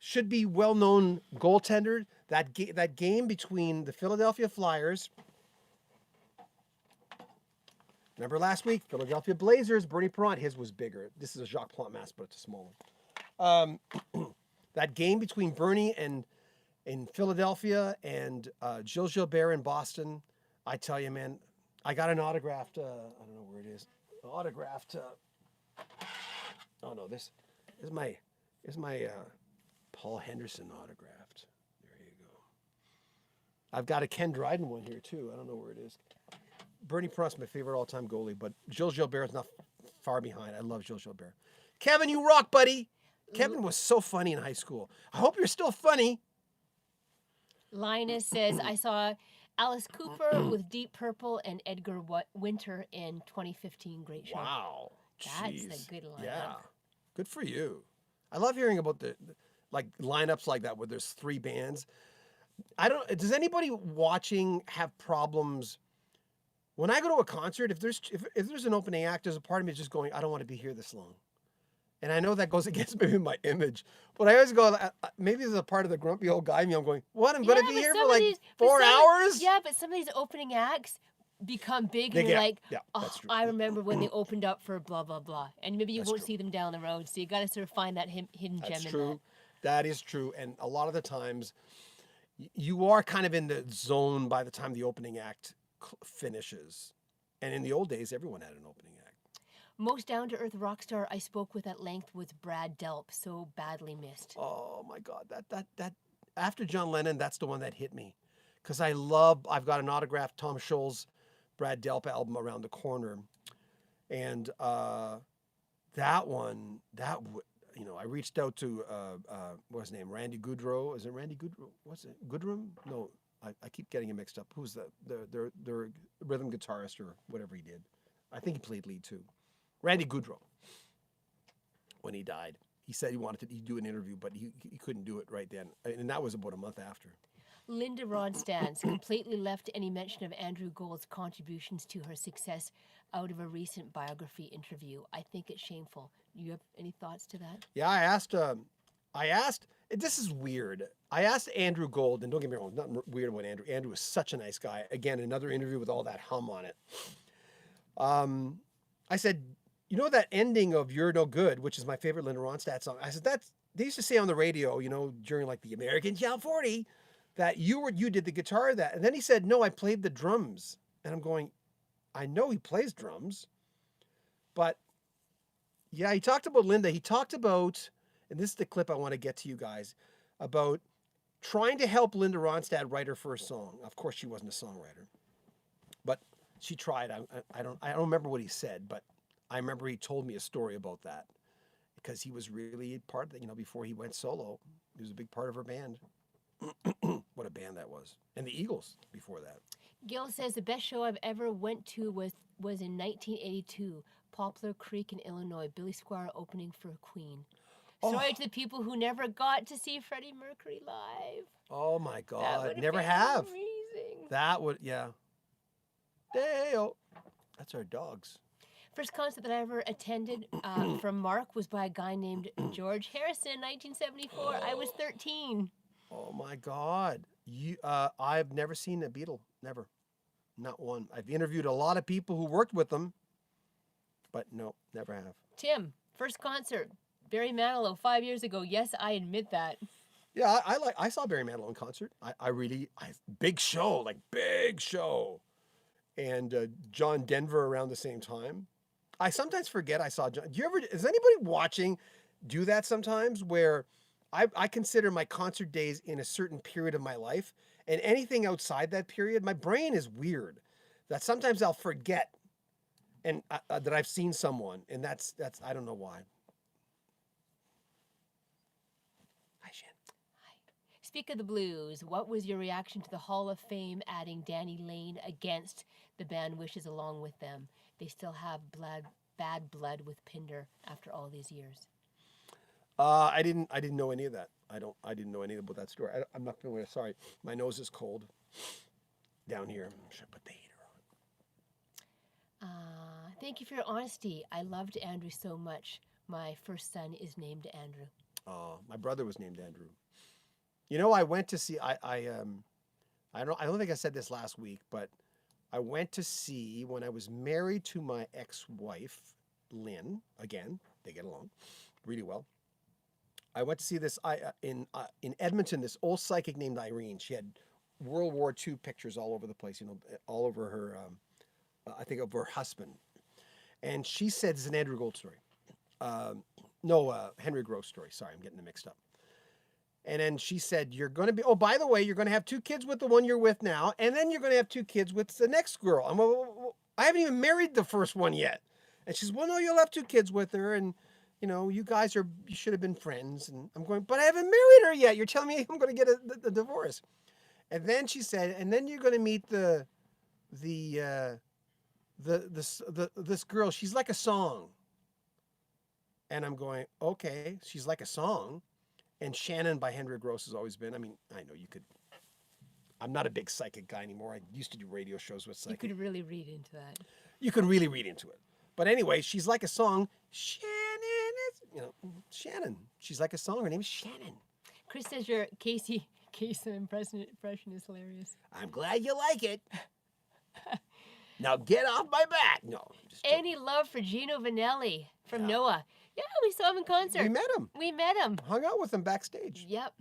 should be well-known goaltender. That game between the Philadelphia Flyers. Remember last week, Philadelphia Blazers, Bernie Perrant, his was bigger. This is a Jacques Plante mask, but it's a small one. That game between Bernie and in Philadelphia and Gilles Gilbert in Boston, I tell you, man, I got an autographed, I don't know where it is, autographed, oh no, this is my Paul Henderson autographed. There you go. I've got a Ken Dryden one here too. I don't know where it is. Bernie Perrant's my favorite all-time goalie, but Gilles Gilbert's not far behind. I love Gilles Gilbert. Kevin, you rock, buddy. Kevin was so funny in high school. I hope you're still funny. Linus says, I saw Alice Cooper with Deep Purple and Edgar Winter in 2015. Great show. Wow. That's Jeez. a good lineup. Yeah. Good for you. I love hearing about the lineups like that where there's 3 bands. Does anybody watching have problems? When I go to a concert, if there's an opening act, there's a part of me just going, I don't want to be here this long. And I know that goes against maybe my image, but I always go, maybe there's a part of the grumpy old guy in me. I'm going, what? I'm going to be here for like 4 hours? Yeah, but some of these opening acts, become big They and you're get- like, yeah, oh, that's true. I remember when they opened up for blah, blah, blah. And maybe you That's won't true. see them down the road. So you got to sort of find that hidden That's gem true. in That is true. And a lot of the times, you are kind of in the zone by the time the opening act finishes. And in the old days, everyone had an opening act. Most down-to-earth rock star I spoke with at length was Brad Delp, so badly missed. Oh my God, that after John Lennon, that's the one that hit me, because I've got an autographed Tom Scholz, Brad Delp album around the corner, and that one, I reached out to what's his name, Randy Goodrow. Is it Randy Goodrow? What's it, Goodrum? No, I keep getting it mixed up. Who's their rhythm guitarist or whatever he did? I think he played lead too. Randy Goodrow. When he died, he said he wanted to do an interview, but he couldn't do it right then, and that was about a month after. Linda Ronstadts completely left any mention of Andrew Gould's contributions to her success out of a recent biography interview. I think it's shameful. Do you have any thoughts to that? Yeah, I asked. This is weird. I asked Andrew Gould, and don't get me wrong, nothing weird about Andrew. Andrew is such a nice guy. Again, another interview with all that hum on it. I said, you know that ending of "You're No Good," which is my favorite Linda Ronstadt song. I said they used to say on the radio, during like the American Top 40, that you did the guitar of that. And then he said, no, I played the drums. And I'm going, I know he plays drums, but yeah, he talked about Linda. He talked about, and this is the clip I want to get to you guys, about trying to help Linda Ronstadt write her first song. Of course, she wasn't a songwriter, but she tried. I don't remember what he said, but I remember he told me a story about that, because he was really part of it. Before he went solo, he was a big part of her band. What a band that was. And the Eagles before that. Gil says the best show I've ever went to was in 1982, Poplar Creek in Illinois, Billy Squire opening for Queen. Sorry to the people who never got to see Freddie Mercury live. Oh my That God, would've never been have. Amazing. That would, yeah. Dale. That's our dogs. First concert that I ever attended from Mark was by a guy named George Harrison, 1974. I was 13. Oh my God. I've never seen a Beatle. Never. Not one. I've interviewed a lot of people who worked with them, but no, never have. Tim, first concert, Barry Manilow, 5 years ago. Yes, I admit that. Yeah, I saw Barry Manilow in concert. Big show. And John Denver around the same time. I sometimes forget I saw John. Is anybody watching do that sometimes, where I consider my concert days in a certain period of my life, and anything outside that period, my brain is weird, that sometimes I'll forget and that I've seen someone, and that's I don't know why. Hi, Shannon. Hi. Speak of the Blues, what was your reaction to the Hall of Fame adding Danny Lane against the band wishes along with them? They still have bad blood with Pinder after all these years. I didn't know any of that. I didn't know anything about that story. I'm not familiar. Sorry, my nose is cold down here. Should I put the heater on? Thank you for your honesty. I loved Andrew so much. My first son is named Andrew. My brother was named Andrew. I went to see. I don't think I said this last week, but I went to see, when I was married to my ex-wife, Lynn. Again, they get along really well. I went to see this in Edmonton, this old psychic named Irene. She had World War II pictures all over the place, all over her, I think of her husband. And she said, it's an Andrew Gould story. Henry Gross story. Sorry, I'm getting them mixed up. And then she said, by the way, you're going to have 2 kids with the one you're with now, and then you're going to have 2 kids with the next girl. I haven't even married the first one yet. And she's, well, no, you'll have 2 kids with her, and you guys you should have been friends. And I'm going, but I haven't married her yet. You're telling me I'm going to get a divorce. And then she said, and then you're going to meet this girl. She's like a song. And I'm going, okay, she's like a song. And Shannon by Henry Gross has always been. I mean, I know you could. I'm not a big psychic guy anymore. I used to do radio shows with psychic. You could really read into that. You can really read into it. But anyway, she's like a song. Shannon is, Shannon. She's like a song. Her name is Shannon. Chris says your Casey impression is hilarious. I'm glad you like it. Now get off my back. No. Just joking. Any love for Gino Vanelli from Yeah. Noah? Yeah, we saw him in concert. We met him. Hung out with him backstage. Yep.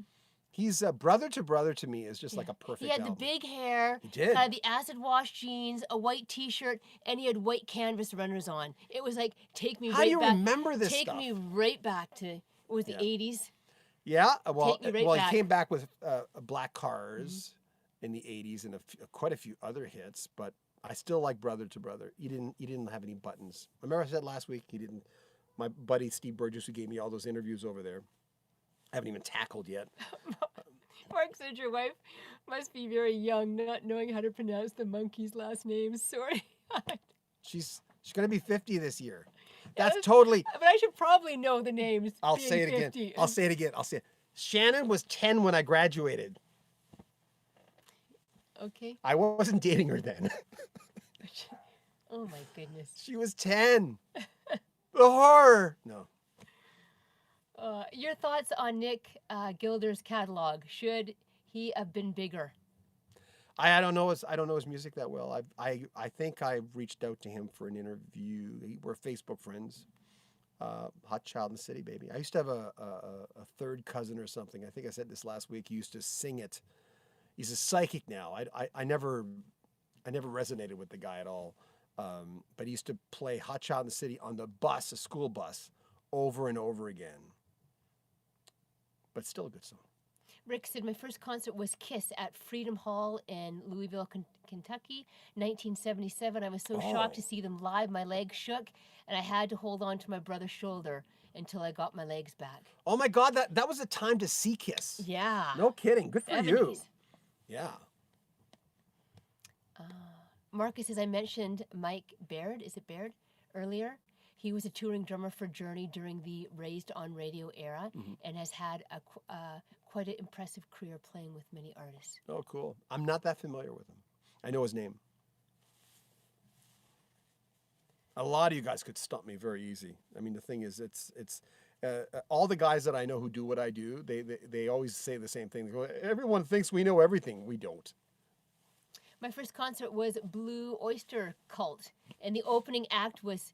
He's Brother to Brother to me is just like a perfect He had album. the big hair. He did. Had the acid wash jeans, a white T-shirt, and he had white canvas runners on. It was like take me How right do you back. remember this Take stuff? me right back to it was the Yeah. 80s. Yeah, well, Take me right back. he came back with Black Cars in the '80s and quite a few other hits, but I still like Brother to Brother. He didn't have any buttons. Remember I said last week he didn't. My buddy Steve Burgess, who gave me all those interviews over there, I haven't even tackled yet. Mark said your wife must be very young, not knowing how to pronounce the monkey's last name. Sorry. She's gonna be 50 this year. That's totally. But I should probably know the names. I'll being say it 50. again. I'll say it again. Shannon was 10 when I graduated. Okay. I wasn't dating her then. Oh my goodness. She was 10. The horror. No. Your thoughts on Nick Gilder's catalog? Should he have been bigger? I don't know his music that well. I think I reached out to him for an interview. We're Facebook friends. Hot Child in the City, baby. I used to have a third cousin or something. I think I said this last week. He used to sing it. He's a psychic now. I never resonated with the guy at all. But he used to play Hot Child in the City on the bus, a school bus, over and over again. But still a good song. Rick said, my first concert was Kiss at Freedom Hall in Louisville, Kentucky, 1977. I was so shocked to see them live. My legs shook, and I had to hold on to my brother's shoulder until I got my legs back. Oh, my God. That was a time to see Kiss. Yeah. No kidding. Good for 70s. you. Yeah. Marcus says, I mentioned Mike Baird. Is it Baird? Earlier. He was a touring drummer for Journey during the Raised on Radio era and has had quite an impressive career playing with many artists. Oh, cool. I'm not that familiar with him. I know his name. A lot of you guys could stump me very easy. I mean, the thing is, it's all the guys that I know who do what I do, they always say the same thing. They go, everyone thinks we know everything. We don't. My first concert was Blue Oyster Cult, and the opening act was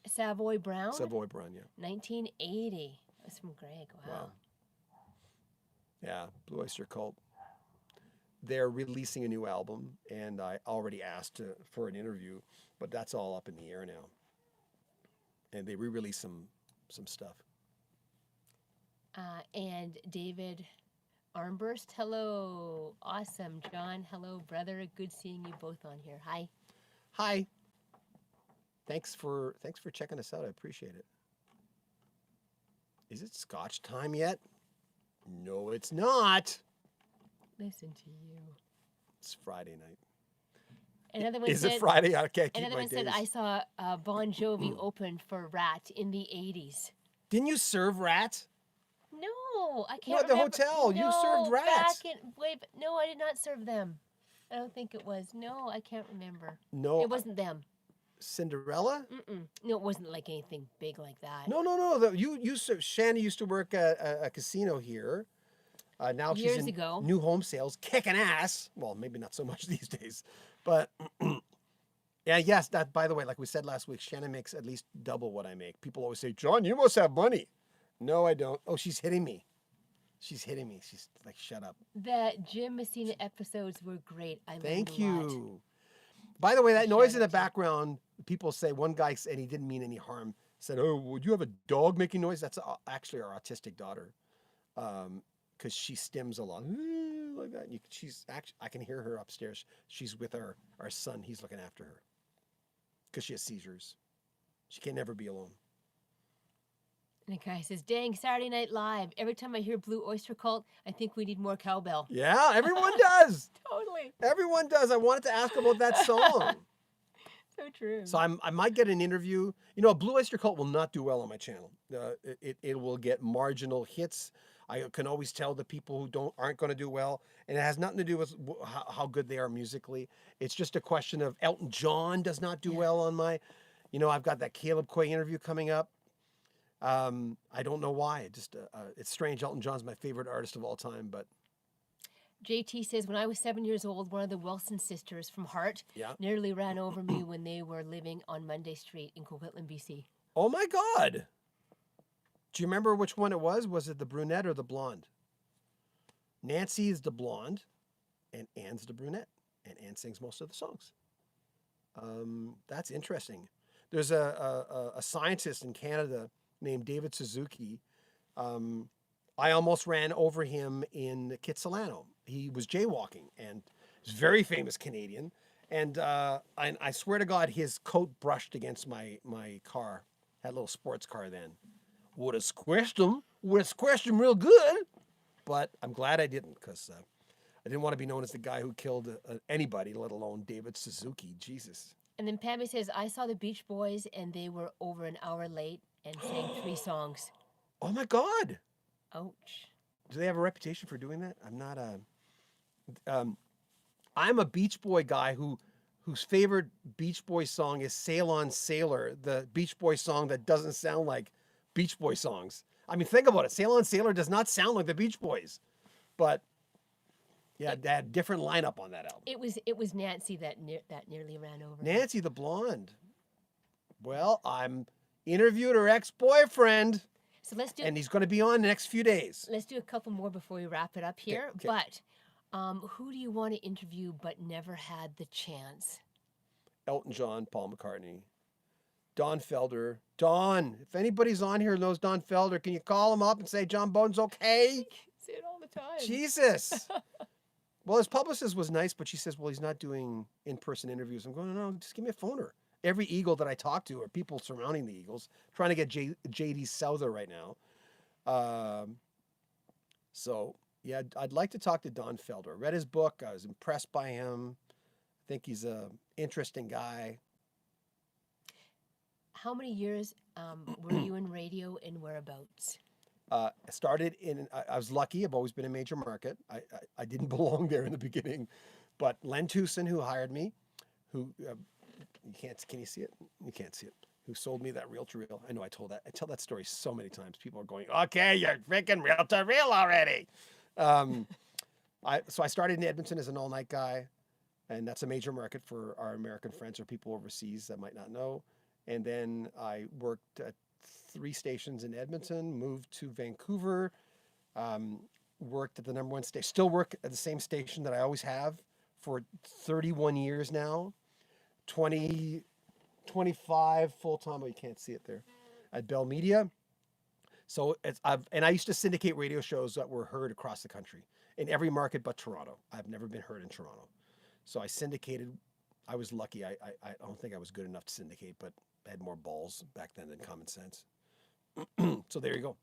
Savoy Brown. Savoy Brown, yeah. 1980. That's from Greg. Wow. Yeah, Blue Oyster Cult. They're releasing a new album, and I already asked for an interview, but that's all up in the air now. And they re-release some stuff. And David Armburst, hello. Awesome. John, hello, brother. Good seeing you both on here. Hi. Hi. Thanks for checking us out. I appreciate it. Is it Scotch time yet? No, it's not. Listen to you. It's Friday night. Another one Is said, it Friday? I can't keep Another my one said, days. I saw Bon Jovi open for Rat in the 80s. Didn't you serve Rat? No, I No, can't at the remember. hotel. You served Rat. No, I did not serve them. I don't think it was. No, I can't remember. No. It wasn't them. Cinderella? No, it wasn't like anything big like that. No. Shannon used to work at a casino here. Now she's Years in ago. new home sales, kicking ass. Well, maybe not so much these days, but yeah, yes. That, by the way, like we said last week, Shannon makes at least double what I make. People always say, "John, you must have money." No, I don't. Oh, she's hitting me. She's hitting me. She's like, "Shut up." The Jim Messina episodes were great. I learned Thank a lot. you. By the way, that noise in the out to- background, people say, one guy said he didn't mean any harm, said, "Oh, would you have a dog making noise?" That's actually our autistic daughter. Because she stims a lot like that. She's actually, I can hear her upstairs. She's with our son. He's looking after her because she has seizures. She can never be alone. And the guy says, dang, Saturday Night Live. Every time I hear Blue Oyster Cult, I think we need more cowbell. Yeah, everyone does. Totally. Everyone does. I wanted to ask about that song. So true. So I might get an interview. You know, Blue Oyster Cult will not do well on my channel. It will get marginal hits. I can always tell the people who aren't going to do well, and it has nothing to do with how good they are musically. It's just a question of Elton John does not do well on my. You know, I've got that Caleb Quay interview coming up. I don't know why. It's strange. Elton John's my favorite artist of all time, but JT says, when I was 7 years old, one of the Wilson sisters from Hart Yeah. nearly ran over me when they were living on Monday Street in Coquitlam, BC. Oh my God. Do you remember which one it was? Was it the brunette or the blonde? Nancy is the blonde, and Anne's the brunette, and Anne sings most of the songs. That's interesting. There's a scientist in Canada named David Suzuki. I almost ran over him in Kitsilano. He was jaywalking, and he's a very famous Canadian. And I swear to God, his coat brushed against my car. Had a little sports car then. Would have squished him real good. But I'm glad I didn't, because I didn't want to be known as the guy who killed anybody, let alone David Suzuki. Jesus. And then Pammy says, I saw the Beach Boys, and they were over an hour late and sang 3 songs. Oh my God. Ouch. Do they have a reputation for doing that? I'm not I'm a Beach Boy guy whose favorite Beach Boy song is Sail On Sailor, the Beach Boy song that doesn't sound like Beach Boy songs. I mean, think about it. Sail On Sailor does not sound like the Beach Boys. But yeah, they had a different lineup on that album. It was Nancy that nearly ran over. Nancy the blonde. Well, I'm interviewed her ex-boyfriend. So let's do. And he's going to be on the next few days. Let's do a couple more before we wrap it up here. Okay. But who do you want to interview but never had the chance? Elton John, Paul McCartney, Don Felder. Don, if anybody's on here who knows Don Felder, can you call him up and say John Beaudin's okay? Say it all the time. Jesus. Well, his publicist was nice, but she says, well, he's not doing in-person interviews. I'm going, no, just give me a phoner. Every Eagle that I talk to are people surrounding the Eagles, trying to get J.D. Souther right now. So, yeah, I'd like to talk to Don Felder. Read his book. I was impressed by him. I think he's an interesting guy. How many years were you in radio and whereabouts? I started I was lucky. I've always been a major market. I didn't belong there in the beginning. But Len Tucson, who hired me, who... can you see it? You can't see it. Who sold me that reel to reel? I know I tell that story so many times. People are going, okay, you're freaking reel to reel already. So I started in Edmonton as an all-night guy, and that's a major market for our American friends or people overseas that might not know. And then I worked at 3 stations in Edmonton, moved to Vancouver, worked at the number 1 station, still work at the same station that I always have for 31 years now. 25 full-time, well, you can't see it there, at Bell Media. So I used to syndicate radio shows that were heard across the country in every market but Toronto. I've never been heard in Toronto. So I syndicated. I was lucky. I don't think I was good enough to syndicate, but I had more balls back then than common sense. So there you go.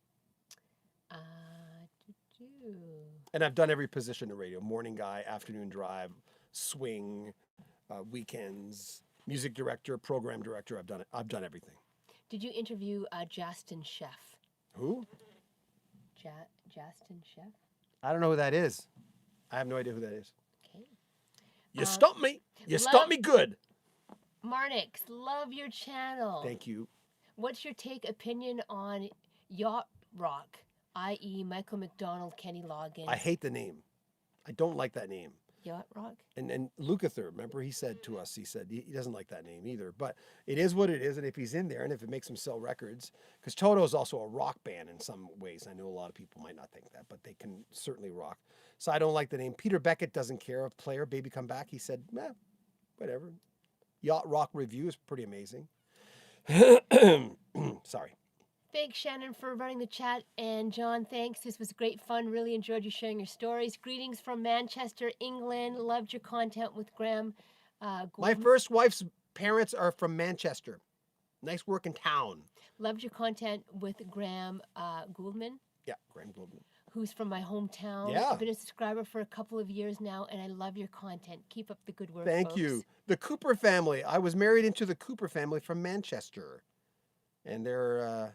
And I've done every position in radio: morning guy, afternoon drive, swing, weekends, music director, program director. I've done it. I've done everything. Did you interview Justin Chef? Who? Justin Chef? I don't know who that is. I have no idea who that is. Okay. You stumped me. You stumped me good. Marnix, love your channel. Thank you. What's your opinion on Yacht Rock, i.e. Michael McDonald, Kenny Loggins? I hate the name. I don't like that name. Yacht Rock? And Lukather, remember, he said to us, he doesn't like that name either. But it is what it is, and if he's in there, and if it makes him sell records, because Toto is also a rock band in some ways. I know a lot of people might not think that, but they can certainly rock. So I don't like the name. Peter Beckett doesn't care. A player, Baby Come Back, he said, whatever. Yacht Rock Review is pretty amazing. Sorry. Thanks, Shannon, for running the chat. And John, thanks. This was great fun. Really enjoyed you sharing your stories. Greetings from Manchester, England. Loved your content with Graham. My first wife's parents are from Manchester. Nice working town. Loved your content with Graham Gouldman. Yeah, Graham Gouldman. Who's from my hometown. Yeah. I've been a subscriber for a couple of years now, and I love your content. Keep up the good work, Thank folks. you. The Cooper family. I was married into the Cooper family from Manchester. And their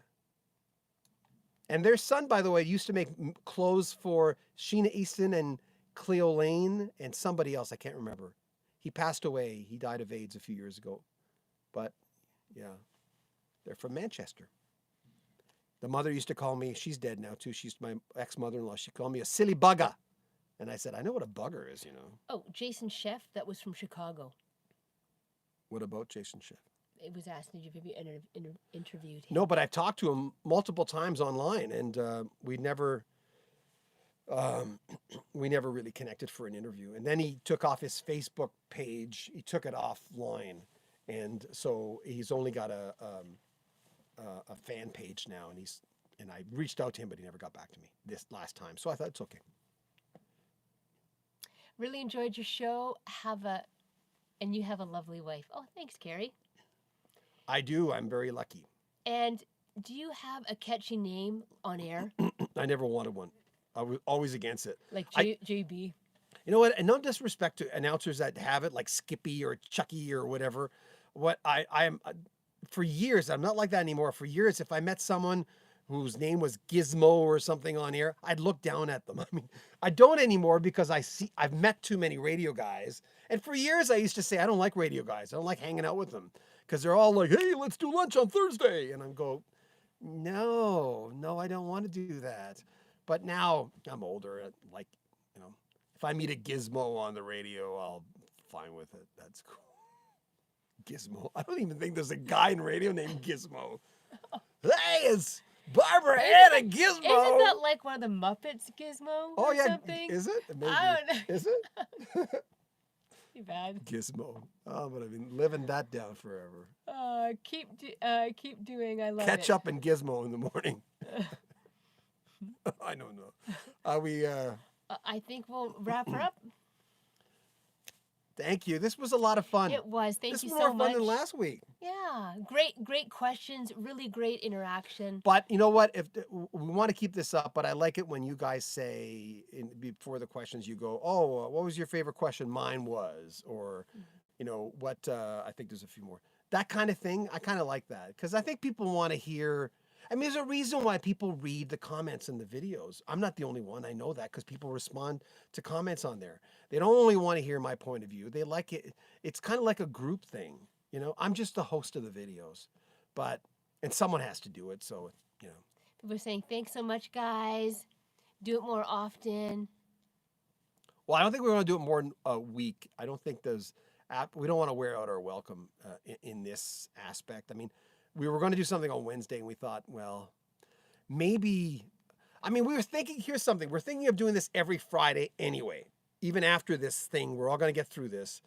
son, by the way, used to make clothes for Sheena Easton and Cleo Lane and somebody else. I can't remember. He passed away. He died of AIDS a few years ago. But, yeah, they're from Manchester. The mother used to call me, she's dead now too, she's my ex-mother-in-law. She called me a silly bugger And I said, I know what a bugger is, you know. Oh, Jason Sheff, that was from Chicago. What about Jason Schiff? It was asked, did you have you interviewed him? No, but I've talked to him multiple times online, and we never really connected for an interview. And then he took off his Facebook page. He took it offline, and so he's only got a fan page now. And I reached out to him, but he never got back to me this last time. So I thought it's okay. Really enjoyed your show. And you have a lovely wife. Oh, thanks, Carrie. I do. I'm very lucky. And do you have a catchy name on air? I never wanted one. I was always against it. Like JB? You know what? And no disrespect to announcers that have it, like Skippy or Chucky or whatever. What I am, for years, I'm not like that anymore. For years, if I met someone whose name was Gizmo or something on air, I'd look down at them. I mean, I don't anymore because I've met too many radio guys. And for years, I used to say, I don't like radio guys. I don't like hanging out with them because they're all like, hey, let's do lunch on Thursday. And I'm go, no, I don't want to do that. But now I'm older. Like, you know, if I meet a Gizmo on the radio, I'll fine with it. That's cool. Gizmo. I don't even think there's a guy in radio named Gizmo. Hey, it's Barbara and a Gizmo. Isn't that like one of the Muppets, Gizmo? Oh, yeah. Something? Is it? Maybe. I don't know. Is it? Too bad. Gizmo. Oh, but I've been living that down forever. Keep doing. I love Catch it. up and Gizmo in the morning. I don't know. I think we'll wrap her up. Thank you. This was a lot of fun. It was. Thank this you was so more much. fun than last week. Yeah, great questions. Really great interaction. But you know what? If we want to keep this up, but I like it when you guys say before the questions, you go, "Oh, what was your favorite question?" Mine was, or, you know, what? I think there's a few more. That kind of thing. I kind of like that because I think people want to hear. I mean, there's a reason why people read the comments in the videos. I'm not the only one. I know that because people respond to comments on there. They don't only want to hear my point of view. They like it. It's kind of like a group thing. You know, I'm just the host of the videos, and someone has to do it. So, you know. People are saying, thanks so much, guys. Do it more often. Well, I don't think we're going to do it more than a week. I don't think we don't want to wear out our welcome in this aspect. I mean, we were going to do something on Wednesday and we thought, well, maybe, I mean, we were thinking, here's something. We're thinking of doing this every Friday anyway. Even after this thing, we're all going to get through this.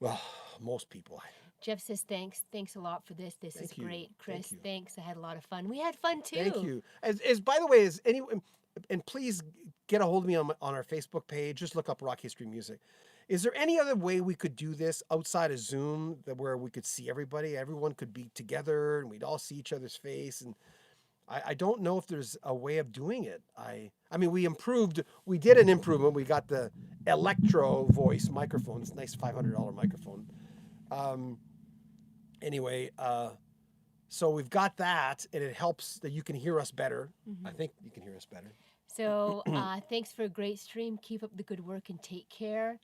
Well, most people. Jeff says, thanks. Thanks a lot for this. This is great. Chris, Thank thanks. I had a lot of fun. We had fun too. Thank you. As by the way, is anyone, and please get a hold of me on our Facebook page. Just look up Rock History Music. Is there any other way we could do this outside of Zoom where we could see everybody? Everyone could be together and we'd all see each other's face. And I don't know if there's a way of doing it. I mean, we did an improvement. We got the Electro Voice microphone. It's a nice $500 microphone. Anyway, so we've got that and it helps that you can hear us better. Mm-hmm. I think you can hear us better. So thanks for a great stream. Keep up the good work and take care.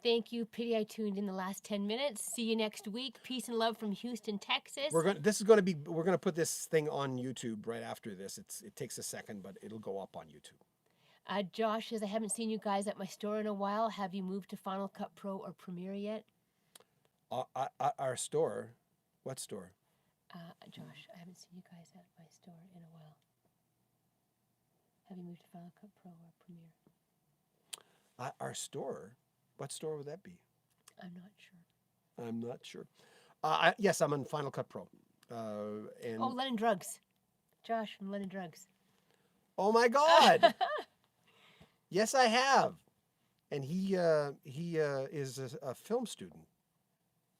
Thank you. Pity I tuned in the last 10 minutes. See you next week. Peace and love from Houston, Texas. We're going to put this thing on YouTube right after this. It takes a second, but it'll go up on YouTube. Josh says, I haven't seen you guys at my store in a while. Have you moved to Final Cut Pro or Premiere yet? Our store? What store? Josh, I haven't seen you guys at my store in a while. Have you moved to Final Cut Pro or Premiere? Our store? What store would that be? I'm not sure. Yes, I'm on Final Cut Pro. And Lennon Drugs. Josh from Lennon Drugs. Oh my God! Yes, I have. And he is a film student.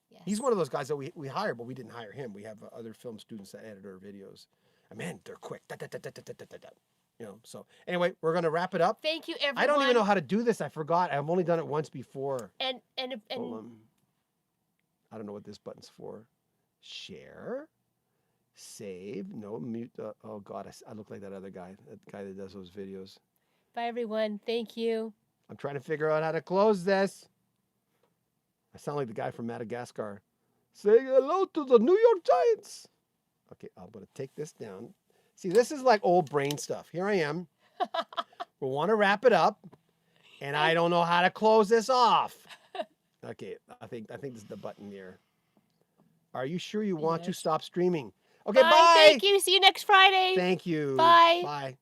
Yes. He's one of those guys that we hire, but we didn't hire him. We have other film students that edit our videos. And man, they're quick. You know, so anyway, we're going to wrap it up. Thank you, everyone. I don't even know how to do this. I forgot. I've only done it once before. And hold on. I don't know what this button's for. Share. Save. No, mute. Oh, God. I look like that other guy. That guy that does those videos. Bye, everyone. Thank you. I'm trying to figure out how to close this. I sound like the guy from Madagascar. Saying hello to the New York Giants. Okay, I'm going to take this down. See, this is like old brain stuff. Here I am. We want to wrap it up. And I don't know how to close this off. Okay, I think this is the button here. Are you sure you want to stop streaming? Okay, bye. Thank you. See you next Friday. Thank you. Bye. Bye.